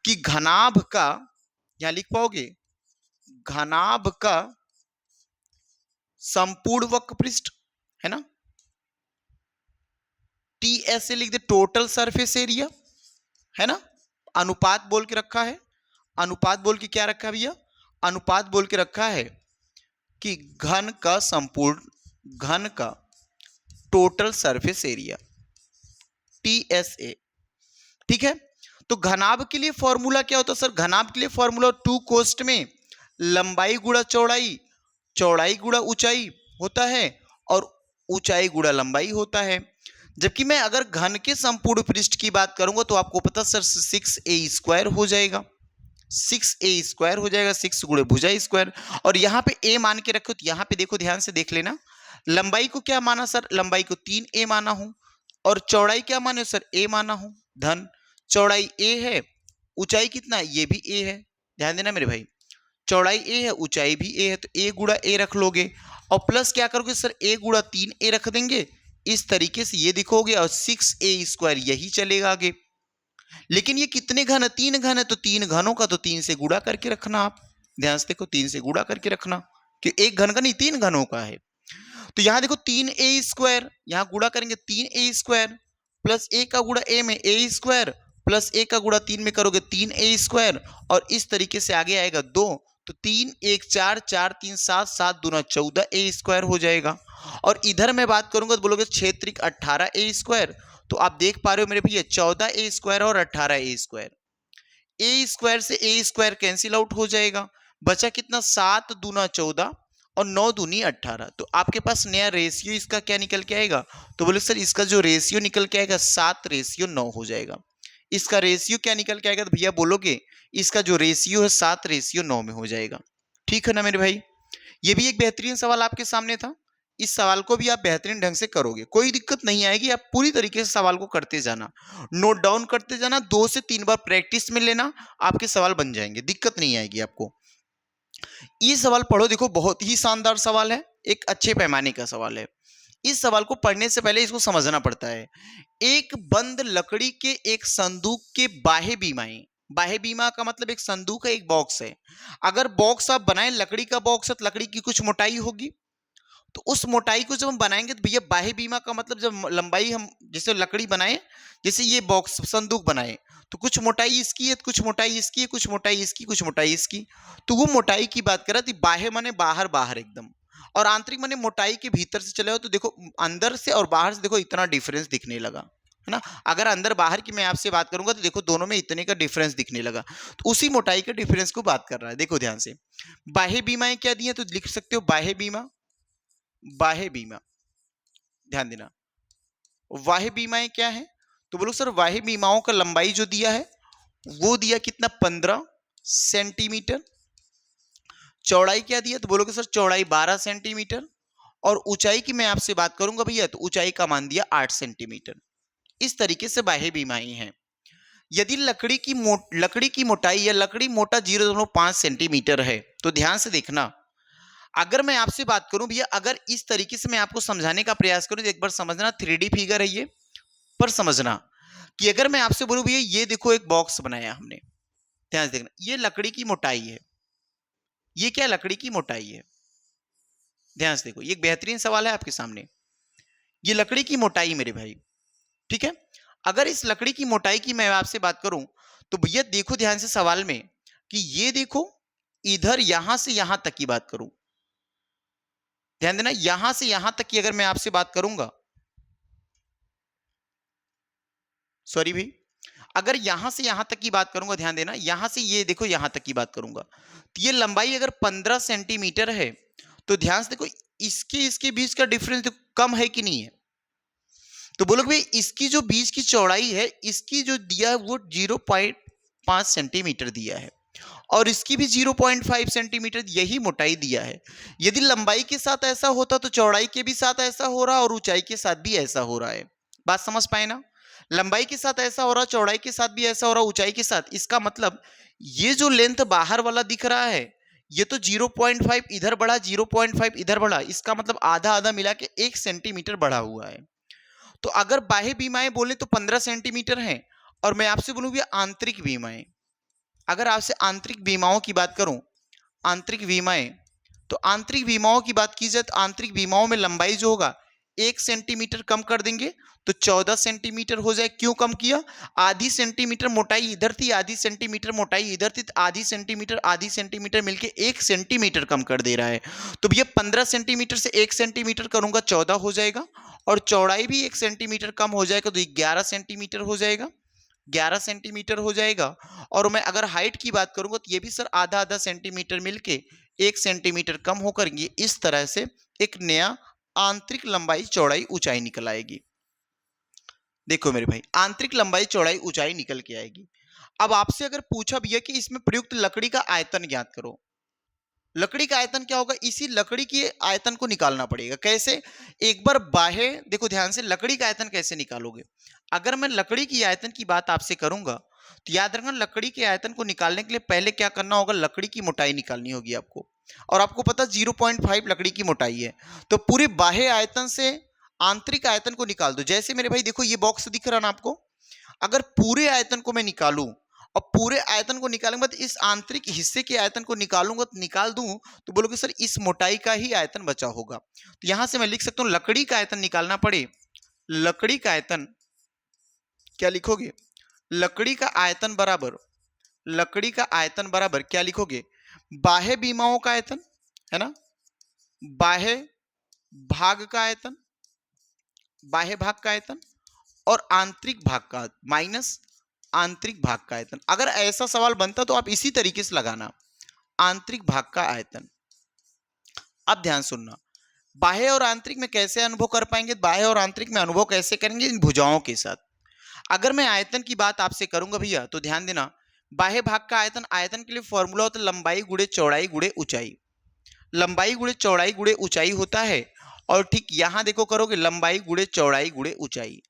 कि घनाभ का, यहां लिख पाओगे, घनाभ का संपूर्ण वक्र पृष्ठ है ना, टी ऐसे लिख दे, टोटल सरफेस एरिया है ना। अनुपात बोल के रखा है, अनुपात बोल के क्या रखा है भैया, अनुपात बोल के रखा है कि घन का संपूर्ण, घन का टोटल सरफेस एरिया, टीएसए। ठीक है, तो घनाभ के लिए फॉर्मूला क्या होता है सर, घनाभ के लिए फॉर्मूला 2 कोष्ठ में लंबाई गुणा चौड़ाई, चौड़ाई गुणा ऊंचाई होता है और ऊंचाई गुणा लंबाई होता है। जबकि मैं अगर घन के संपूर्ण पृष्ठ की बात करूंगा तो आपको पता सर 6a² हो जाएगा, 6a² हो जाएगा, 6 गुणे भुजा स्क्वायर। और यहाँ पे a मान के रखो, तो यहाँ पे देखो ध्यान से देख लेना, लंबाई को क्या माना सर, लंबाई को 3a माना हूं और चौड़ाई क्या माने सर, a माना हूं। धन चौड़ाई a है, ऊंचाई कितना, ये भी a है, ध्यान देना मेरे भाई, चौड़ाई a है, ऊंचाई भी a है, तो a गुणा a रख लोगे और प्लस क्या करोगे सर, a गुणा 3a रख देंगे, इस तरीके से ये दिखोगे और 6a² यही चलेगा आगे। लेकिन ये कितने घन है, 3 घन है, तो 3 घनों का तो 3 से गुणा करके रखना। आप ध्यान से देखो, 3 से गुणा करके रखना कि एक घन का नहीं 3 घनों का है। तो यहां देखो 3a², यहां गुणा करेंगे 3a² प्लस a का गुणा a में a² प्लस a का गुणा 3 में करोगे 3a² और इस तरीके से आगे आएगा 2, तो 3 1 4 4 3 7 7 दूना 14a² हो जाएगा। और इधर मैं बात करूंगा तो बोलोगे क्षेत्रिक 18a², तो आप देख पा रहे हो मेरे भैया 14a² और 18a², a² से a² कैंसिल आउट हो जाएगा, बचा कितना 7 दूना 14 और 9 दूनी 18। तो आपके पास नया रेशियो इसका क्या निकल के आएगा, तो बोले सर इसका जो रेशियो निकल के आएगा 7:9 हो जाएगा। इसका रेशियो क्या निकल के आएगा, तो भैया बोलोगे इसका जो रेशियो है 7:9 में हो जाएगा। ठीक है ना मेरे भाई, ये भी एक बेहतरीन सवाल आपके सामने था। इस सवाल को भी आप बेहतरीन ढंग से करोगे, कोई दिक्कत नहीं आएगी, आप पूरी तरीके से सवाल को करते जाना, नोट डाउन करते जाना, 2 से 3 बार प्रैक्टिस में लेना, आपके सवाल बन जाएंगे, दिक्कत नहीं आएगी आपको। ये सवाल पढ़ो, देखो बहुत ही शानदार सवाल है, एक अच्छे पैमाने का सवाल है। इस सवाल को पढ़ने से पहले इसको समझना पड़ता है। एक बंद लकड़ी के एक संदूक के बाह्य बीमाएं, बाह्य बीमा का मतलब एक संदूक है, एक बॉक्स है। अगर बॉक्स आप बनाए, लकड़ी का बॉक्स है, तो लकड़ी की कुछ मोटाई होगी, तो उस मोटाई को जब हम बनाएंगे तो भैया बाह्य बीमा का मतलब जब लंबाई हम जैसे लकड़ी बनाए, जैसे ये बॉक्स संदूक बनाए, तो कुछ मोटाई इसकी है, कुछ मोटाई इसकी है, कुछ मोटाई इसकी, कुछ मोटाई इसकी, तो वो मोटाई की बात कर रहा थी। बाह्य माने बाहर, बाहर एकदम, और आंतरिक माने मोटाई के भीतर से चले हो, तो देखो अंदर से और बाहर से देखो इतना डिफरेंस दिखने लगा है ना। अगर अंदर बाहर की मैं आपसे बात करूंगा तो देखो दोनों में इतने का डिफरेंस दिखने लगा, तो उसी मोटाई के डिफरेंस को बात कर रहा है। देखो ध्यान से, बाह्य बीमाएं क्या दी है, तो लिख सकते हो बाह्य बीमा, बाह्य बीमा, ध्यान देना, बाह्य बीमाएं क्या है, तो बोलो सर बाह्य बीमाओं का लंबाई जो दिया है वो दिया कितना 15 सेंटीमीटर, चौड़ाई क्या दिया, तो बोलोगे सर चौड़ाई 12 सेंटीमीटर, और ऊंचाई की मैं आपसे बात करूंगा भैया तो ऊंचाई का मान दिया 8 सेंटीमीटर। इस तरीके से बाह्य बीमाएं हैं। यदि लकड़ी की मोटाई या लकड़ी मोटा 0.5 सेंटीमीटर है, तो ध्यान से देखना, अगर मैं आपसे बात करूं भैया, अगर इस तरीके से मैं आपको समझाने का प्रयास करूं तो एक बार समझना, 3D फिगर है ये, पर समझना कि अगर मैं आपसे बोलूं भैया ये देखो एक बॉक्स बनाया हमने, ध्यान से देखना, ये लकड़ी की मोटाई है, ये क्या लकड़ी की मोटाई है, ध्यान से देखो, ये एक बेहतरीन सवाल है आपके सामने, ये लकड़ी की मोटाई मेरे भाई, ठीक है। अगर इस लकड़ी की मोटाई की मैं आपसे बात करूं तो भैया देखो ध्यान से सवाल में कि ये देखो इधर यहां से यहां तक की बात करूं, ध्यान देना, यहां से यहां तक की अगर मैं आपसे बात करूंगा, सॉरी भाई, अगर यहां से यहां तक की बात करूंगा, ध्यान देना, यहां से ये देखो यहां तक की बात करूंगा, तो ये लंबाई अगर 15 सेंटीमीटर है, तो ध्यान से देखो इसके बीच का डिफरेंस देखो कम है कि नहीं है, तो बोलोगे भाई इसकी जो बीच की चौड़ाई है, इसकी जो दिया है वो 0.5 सेंटीमीटर दिया है, और इसकी भी 0.5 सेंटीमीटर यही मोटाई दिया है। यदि लंबाई के साथ ऐसा होता तो चौड़ाई के भी साथ ऐसा हो रहा और ऊंचाई के साथ भी ऐसा हो रहा है। बात समझ पाए ना? लंबाई के साथ ऐसा हो रहा, चौड़ाई के साथ भी ऐसा हो रहा, ऊंचाई के साथ। इसका मतलब ये जो लेंथ बाहर वाला दिख रहा है, ये तो 0.5 इधर बढ़ा, 0.5 इधर बढ़ा, इसका मतलब आधा आधा मिला के 1 सेंटीमीटर बढ़ा हुआ है। तो अगर बाह्य बीमाएं बोले तो 15 सेंटीमीटर है, और मैं आपसे बोलूंगी आंतरिक बीमाएं, अगर आपसे आंतरिक बीमाओं की बात करूं, आंतरिक बीमाएं, तो आंतरिक बीमाओं की बात की जाए तो आंतरिक बीमाओं में लंबाई जो होगा 1 सेंटीमीटर कम कर देंगे तो 14 सेंटीमीटर हो जाए। क्यों कम किया? आधी सेंटीमीटर मोटाई इधर थी, आधी सेंटीमीटर मोटाई इधर थी, तो आधी सेंटीमीटर मिलके 1 सेंटीमीटर कम कर दे रहा है। तो भैया 15 सेंटीमीटर से 1 सेंटीमीटर करूंगा 14 हो जाएगा, और चौड़ाई भी 1 सेंटीमीटर कम हो जाएगा तो 11 सेंटीमीटर हो जाएगा, 11 सेंटीमीटर हो जाएगा। और मैं अगर हाइट की बात करूंगा तो ये भी सर आधा आधा सेंटीमीटर मिलके 1 सेंटीमीटर कम होकर ये इस तरह से एक नया आंतरिक लंबाई चौड़ाई ऊंचाई निकल आएगी। देखो मेरे भाई, आंतरिक लंबाई चौड़ाई ऊंचाई निकल के आएगी। अब आपसे अगर पूछा भैया कि इसमें प्रयुक्त लकड़ी का आयतन ज्ञात करो, लकड़ी का आयतन क्या होगा? इसी लकड़ी के आयतन को निकालना पड़ेगा। कैसे? एक बार बाह्य, देखो ध्यान से, लकड़ी का आयतन कैसे निकालोगे? अगर मैं लकड़ी की आयतन की बात आपसे करूंगा तो याद रखना, लकड़ी के आयतन को निकालने के लिए पहले क्या करना होगा? लकड़ी की मोटाई निकालनी होगी आपको, और आपको पता 0.5 लकड़ी की मोटाई है। तो पूरे बाह्य आयतन से आंतरिक आयतन को निकाल दो। जैसे मेरे भाई देखो ये बॉक्स दिख रहा ना आपको, अगर पूरे आयतन को मैं निकालूं और पूरे आयतन को निकालूंगा तो इस आंतरिक हिस्से के आयतन को निकालूंगा, तो निकाल दूं तो बोलोगे सर इस मोटाई का ही आयतन बचा होगा। तो यहां से मैं लिख सकता हूं लकड़ी का आयतन निकालना पड़े, लकड़ी का आयतन क्या लिखोगे? लकड़ी का आयतन बराबर, लकड़ी का आयतन बराबर क्या लिखोगे? बाह्य बीमाओं का आयतन, है ना, बाह्य भाग का आयतन, बाह्य भाग का आयतन, और आंतरिक भाग का माइनस आंतरिक भाग का आयतन। अगर ऐसा सवाल बनता तो आप इसी तरीके से लगाना, आंतरिक भाग का आयतन। अब ध्यान सुनना, बाह्य और आंतरिक में कैसे अनुभव कर पाएंगे? बाह्य और आंतरिक में अनुभव कैसे करेंगे? इन भुजाओं के साथ। अगर मैं आयतन की बात आपसे करूंगा भैया तो ध्यान देना, बाह्य भाग का आयतन, आयतन के लिए फॉर्मूला होता है लंबाई गुणे चौड़ाई गुणे ऊंचाई, लंबाई गुणे चौड़ाई गुणे ऊंचाई होता है। और ठीक यहां देखो करोगे लंबाई गुणे चौड़ाई गुणे ऊंचाई,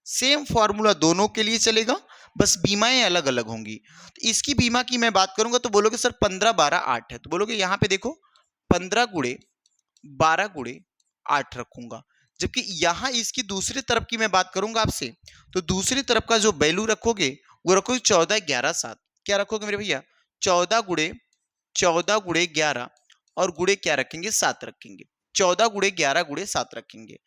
सेम फॉर्मूला दोनों के लिए चलेगा, बस बीमाएं अलग अलग होंगी। तो इसकी बीमा की मैं बात करूंगा तो बोलोगे सर 15 12 8 है, तो बोलोगे यहां पे देखो 15 गुणे 12 गुणे 8 रखूंगा। जबकि यहां इसकी दूसरी तरफ की मैं बात करूंगा आपसे, तो दूसरी तरफ का जो वैल्यू रखोगे वो रखोगे 14 11 7। क्या रखोगे मेरे भैया? 14 गुणे 11, और गुणे क्या रखेंगे? 7 रखेंगे। 14 गुणे 11 गुणे 7 रखेंगे।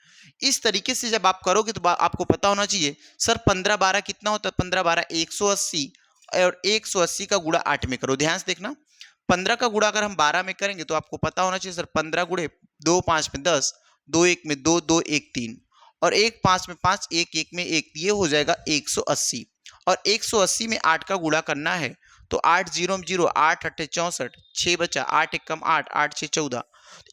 इस तरीके से जब आप करोगे तो आपको पता होना चाहिए सर 15 12 कितना होता है? 15 12 180, और 180 का गुणा 8 में करो। ध्यान से देखना, 15 का गुणा अगर हम 12 में करेंगे तो आपको पता होना चाहिए सर 15 गुणे 2 5 में 10, 2 1 में 2, 2 1 3, और 1 5 में 5, 1 1 में 1, ये हो जाएगा 180। और 180 में 8 का गुणा करना है तो 8 0 0, 8 8 64, 6 बचा, 8 1 कम 8, 8 6 14।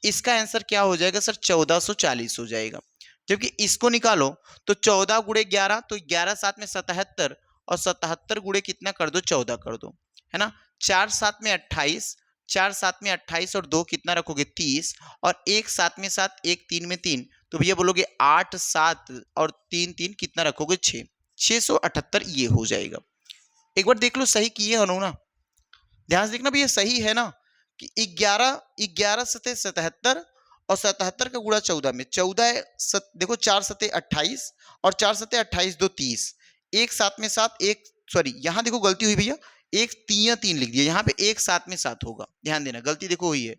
इसका आंसर क्या हो जाएगा सर? 1440 हो जाएगा। जबकि इसको निकालो तो 14 गुणे 11, तो 11 7 में 77, और 77 गुणे कितना कर दो? 14 कर दो, है ना। 4 7 में 28, 4 7 में 28, और 2 कितना रखोगे? 30, और 1 7 में 7, 1 3 में 3, तो भैया बोलोगे 8 7 और 3 3 कितना रखोगे? 6, 678 ये हो जाएगा। एक बार देख लो सही किए हनु ना, ध्यान से देखना भैया सही है ना, कि 11 11 सते 77, और 77 का गुणा 14 में 14 है, देखो 4 सते 28, और 4 सते 28 2 30, 1 7 में 7, 1 सॉरी यहाँ देखो गलती हुई भैया, 1 3 3 लिख दिया, यहाँ पे 1 7 में 7 होगा, ध्यान देना गलती देखो हुई है।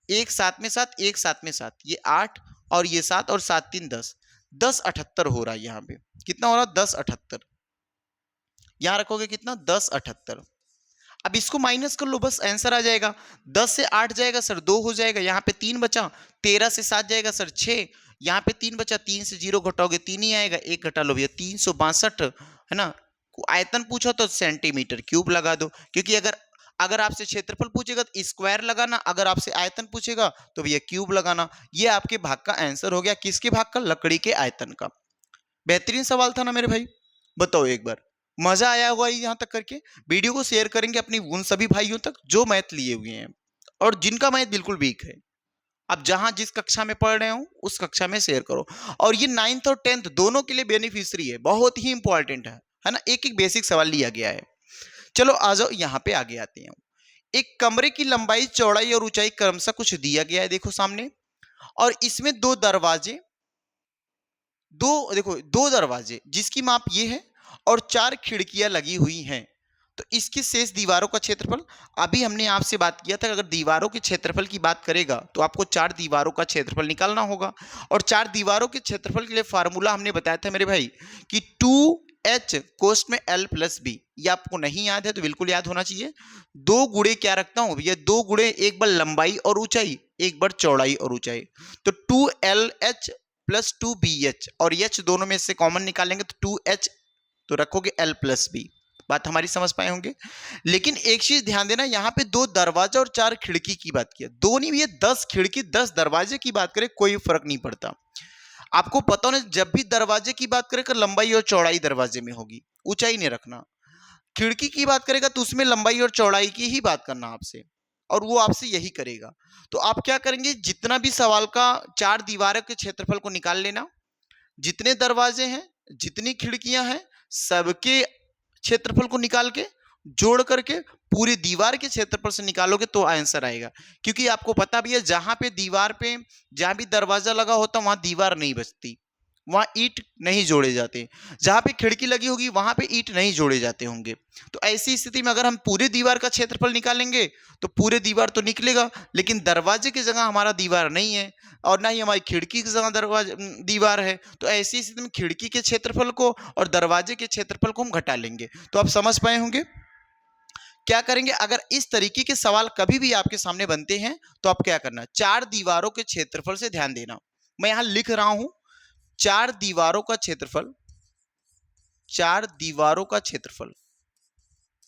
1 7 में 7, 1 7 में 7, ये 8, और ये 7, और 7 3 10, 10 78 हो रहा है। यहाँ पे कितना हो रहा है? 10 78। यहाँ रखोगे कितना? 10 78। अब इसको माइनस कर लो, बस आंसर आ जाएगा। 10 से 8 जाएगा सर 2 हो जाएगा, यहाँ पे 3 बचा। 13 से 7 जाएगा सर 6, यहाँ पे 3 बचा, 3 से 0 घटाओगे 3 ही आएगा, 1 घटा लो भैया 362, है ना। आयतन पूछो तो सेंटीमीटर क्यूब लगा दो, क्योंकि अगर आपसे क्षेत्रफल पूछेगा तो स्क्वायर लगाना, अगर आपसे आयतन पूछेगा तो भैया क्यूब लगाना। ये आपके भाग का आंसर हो गया। किसके भाग का? लकड़ी के आयतन का। बेहतरीन सवाल था ना मेरे भाई, बताओ एक बार। मजा आया होगा यहाँ तक करके। वीडियो को शेयर करेंगे अपनी उन सभी भाइयों तक जो मैथ लिए हुए हैं और जिनका मैथ बिल्कुल वीक है। अब जहां जिस कक्षा में पढ़ रहे हो उस कक्षा में शेयर करो। और ये 9th और 10th दोनों के लिए बेनिफिशियरी है, बहुत ही इंपॉर्टेंट है ना। एक एक बेसिक सवाल लिया गया है। चलो आ जाओ यहाँ पे आगे आते हैं। एक कमरे की लंबाई, चौड़ाई और ऊंचाई क्रमशः कुछ दिया गया है, देखो सामने। और इसमें दो दरवाजे, दो दरवाजे जिसकी माप ये है और 4 खिड़कियां लगी हुई हैं। तो इसकी शेष दीवारों का क्षेत्रफल, अभी हमने आपसे बात किया था अगर दीवारों के क्षेत्रफल की बात करेगा तो आपको 4 दीवारों का क्षेत्रफल निकालना होगा। और 4 दीवारों के क्षेत्रफल के लिए फार्मूला हमने बताया था मेरे भाई कि 2h कोष्ठ में l प्लस बी। ये आपको नहीं याद है तो बिल्कुल याद होना चाहिए। 2 गुणे क्या रखता हूं भैया, 2 गुणे एक बार लंबाई और ऊंचाई, एक बार चौड़ाई और ऊंचाई। तो 2LH प्लस 2BH, और h दोनों में से कॉमन निकालेंगे तो 2h, तो रखोगे l प्लस बी। बात हमारी समझ पाए होंगे। लेकिन एक चीज ध्यान देना, यहाँ पे 2 दरवाजा और 4 खिड़की की बात किया, दो नहीं भैया 10 खिड़की 10 दरवाजे की बात करें कोई फर्क नहीं पड़ता। आपको पता होना जब भी दरवाजे की बात करें लंबाई और चौड़ाई दरवाजे में होगी, ऊंचाई नहीं रखना। खिड़की की बात करेगा तो उसमें लंबाई और चौड़ाई की ही बात करना आपसे, और वो आपसे यही करेगा। तो आप क्या करेंगे, जितना भी सवाल का 4 दीवारों के क्षेत्रफल को निकाल लेना, जितने दरवाजे हैं जितनी खिड़कियां हैं सबके क्षेत्रफल को निकाल के जोड़ करके पूरी दीवार के क्षेत्रफल से निकालोगे तो आंसर आएगा। क्योंकि आपको पता भी है जहां पे दीवार पे जहां भी दरवाजा लगा होता वहां दीवार नहीं बचती, वहां ईंट नहीं जोड़े जाते। जहां पे खिड़की लगी होगी वहां पे ईंट नहीं जोड़े जाते होंगे। तो ऐसी स्थिति में अगर हम पूरे दीवार का क्षेत्रफल निकालेंगे तो पूरे दीवार तो निकलेगा, लेकिन दरवाजे की जगह हमारा दीवार नहीं है और ना ही हमारी खिड़की की जगह दीवार है। तो ऐसी स्थिति में खिड़की के क्षेत्रफल को और दरवाजे के क्षेत्रफल को हम घटा लेंगे। तो आप समझ पाए होंगे क्या करेंगे। अगर इस तरीके के सवाल कभी भी आपके सामने बनते हैं तो आप क्या करना, 4 दीवारों के क्षेत्रफल से ध्यान देना। मैं यहां लिख रहा हूं 4 दीवारों का क्षेत्रफल, 4 दीवारों का क्षेत्रफल,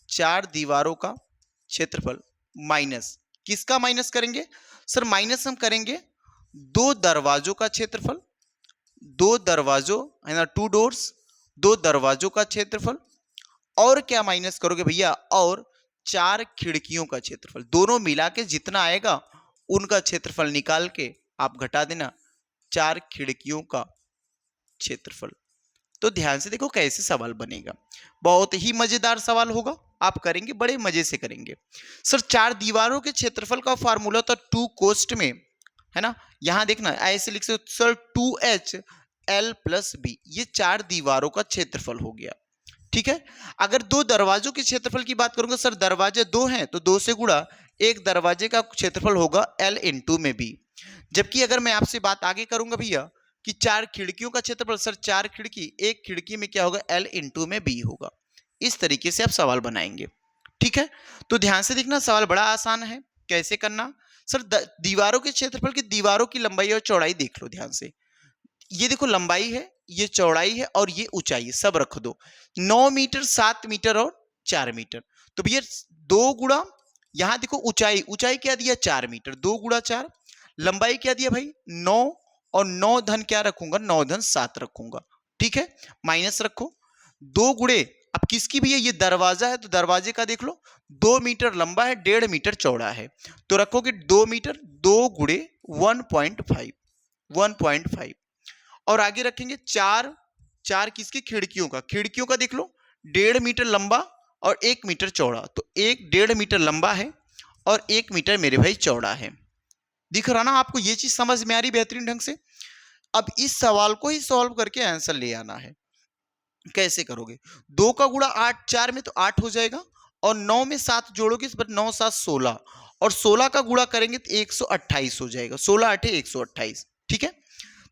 4 दीवारों का क्षेत्रफल माइनस, किसका माइनस करेंगे सर, माइनस हम करेंगे 2 दरवाजों का क्षेत्रफल, 2 दरवाजों है ना, 2 डोर्स, 2 दरवाजों का क्षेत्रफल। और क्या माइनस करोगे भैया, और 4 खिड़कियों का क्षेत्रफल। दोनों मिला के जितना आएगा उनका क्षेत्रफल निकाल के आप घटा देना 4 खिड़कियों का क्षेत्रफल। तो ध्यान से देखो कैसे सवाल बनेगा, बहुत ही मजेदार सवाल होगा, आप करेंगे बड़े मजे से करेंगे। सर 4 दीवारों के क्षेत्रफल का फार्मूला था 2 कोष्ठ में, है ना। यहां देखना ऐसे लिख सकते sir 2h l plus B, ये 4 दीवारों का क्षेत्रफल हो गया। ठीक है। अगर 2 दरवाजों के क्षेत्रफल की बात करूंगा, सर दरवाजे 2 हैं तो 2 से गुणा, एक दरवाजे का क्षेत्रफल होगा l इंटू में बी। जबकि अगर मैं आपसे बात आगे करूंगा भैया कि 4 खिड़कियों का क्षेत्रफल, सर 4 खिड़की, एक खिड़की में क्या होगा l इंटू में बी होगा। इस तरीके से आप सवाल बनाएंगे। ठीक है। तो ध्यान से देखना सवाल बड़ा आसान है, कैसे करना। सर दीवारों के क्षेत्रफल की दीवारों की लंबाई और चौड़ाई देख लो ध्यान से। ये देखो लंबाई है, ये चौड़ाई है और ये ऊंचाई है, सब रख दो। 9 मीटर, 7 मीटर और 4 मीटर। तो भैया 2 गुणा, यहां देखो ऊंचाई, ऊंचाई क्या दिया 4 मीटर, 2 गुणा 4। लंबाई क्या दिया भाई 9, और 9 धन क्या रखूंगा, 9 धन 7 रखूंगा। ठीक है, माइनस रखो। 2 गुणे, अब किसकी भैया, ये दरवाजा है तो दरवाजे का देख लो, 2 मीटर लंबा है, 1.5 मीटर चौड़ा है, तो रखोगे 2 मीटर, 2 गुणे 1.5, 1.5। और आगे रखेंगे 4, 4 किसकी, खिड़कियों का, खिड़कियों का देख लो 1.5 मीटर लंबा और 1 मीटर चौड़ा, तो 1.5 मीटर लंबा है और 1 मीटर मेरे भाई चौड़ा है। दिख रहा ना आपको, ये चीज समझ में आ रही बेहतरीन ढंग से। अब इस सवाल को ही सॉल्व करके आंसर ले आना है। कैसे करोगे, 2 का गुणा 8, 4 में तो 8 हो जाएगा, और 9 में 7 जोड़ोगे तो 9 7 16, और 16 का गुणा करेंगे तो 128 हो जाएगा, 16 8 128। ठीक है।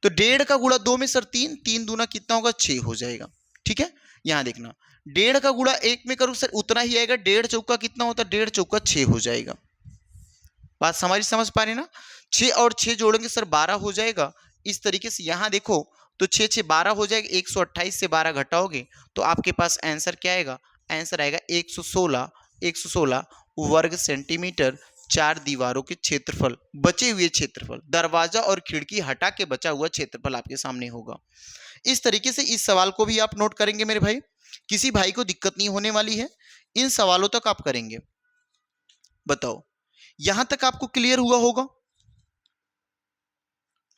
तो 1.5 का गुणा 2 में सर 3, 3 दूना कितना होगा 6 हो जाएगा। ठीक है। यहां देखना 1.5 का गुणा 1 में करूं सर उतना ही आएगा, 1.5 चौका कितना होता है, 1.5 चौका 6 हो जाएगा। बात हमारी समझ पा रहे ना, 6 और 6 जोड़ेंगे सर 12 हो जाएगा। इस तरीके से यहां देखो तो 6 6 12 हो जाएगा, 128 से 12 घटाओगे तो आपके पास आंसर क्या आएगा, आंसर आएगा 116, 116 वर्ग सेंटीमीटर। 4 दीवारों के क्षेत्रफल, बचे हुए क्षेत्रफल, दरवाजा और खिड़की हटा के बचा हुआ क्षेत्रफल आपके सामने होगा। इस तरीके से इस सवाल को भी आप नोट करेंगे मेरे भाई। किसी भाई को दिक्कत नहीं होने वाली है। इन सवालों तक आप करेंगे। बताओ, यहां तक आपको क्लियर हुआ होगा,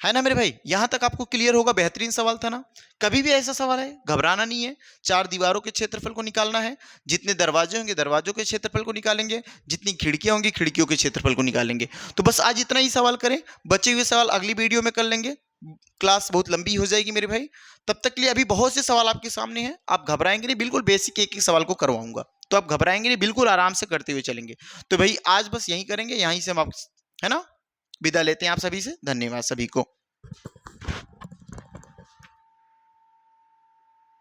है ना मेरे भाई? यहां तक आपको क्लियर होगा। बेहतरीन सवाल था ना? कभी भी ऐसा सवाल है, घबराना नहीं है। चार दीवारों के क्षेत्रफल को निकालना है, जितने दरवाजे होंगे दरवाजों के क्षेत्रफल को निकालेंगे, जितनी खिड़कियां होंगी खिड़कियों के क्षेत्रफल को निकालेंगे। तो बस आज इतना ही सवाल करें, बचे हुए सवाल अगली वीडियो में कर लेंगे। क्लास बहुत लंबी हो जाएगी मेरे भाई। तब तक के लिए अभी बहुत से सवाल आपके सामने हैं, आप घबराएंगे नहीं, बिल्कुल बेसिक एक एक सवाल को करवाऊंगा, तो आप घबराएंगे नहीं, बिल्कुल आराम से करते हुए चलेंगे। तो भाई आज बस यही करेंगे, यहीं से हम आप, है ना, विदा लेते हैं आप सभी से। धन्यवाद सभी को।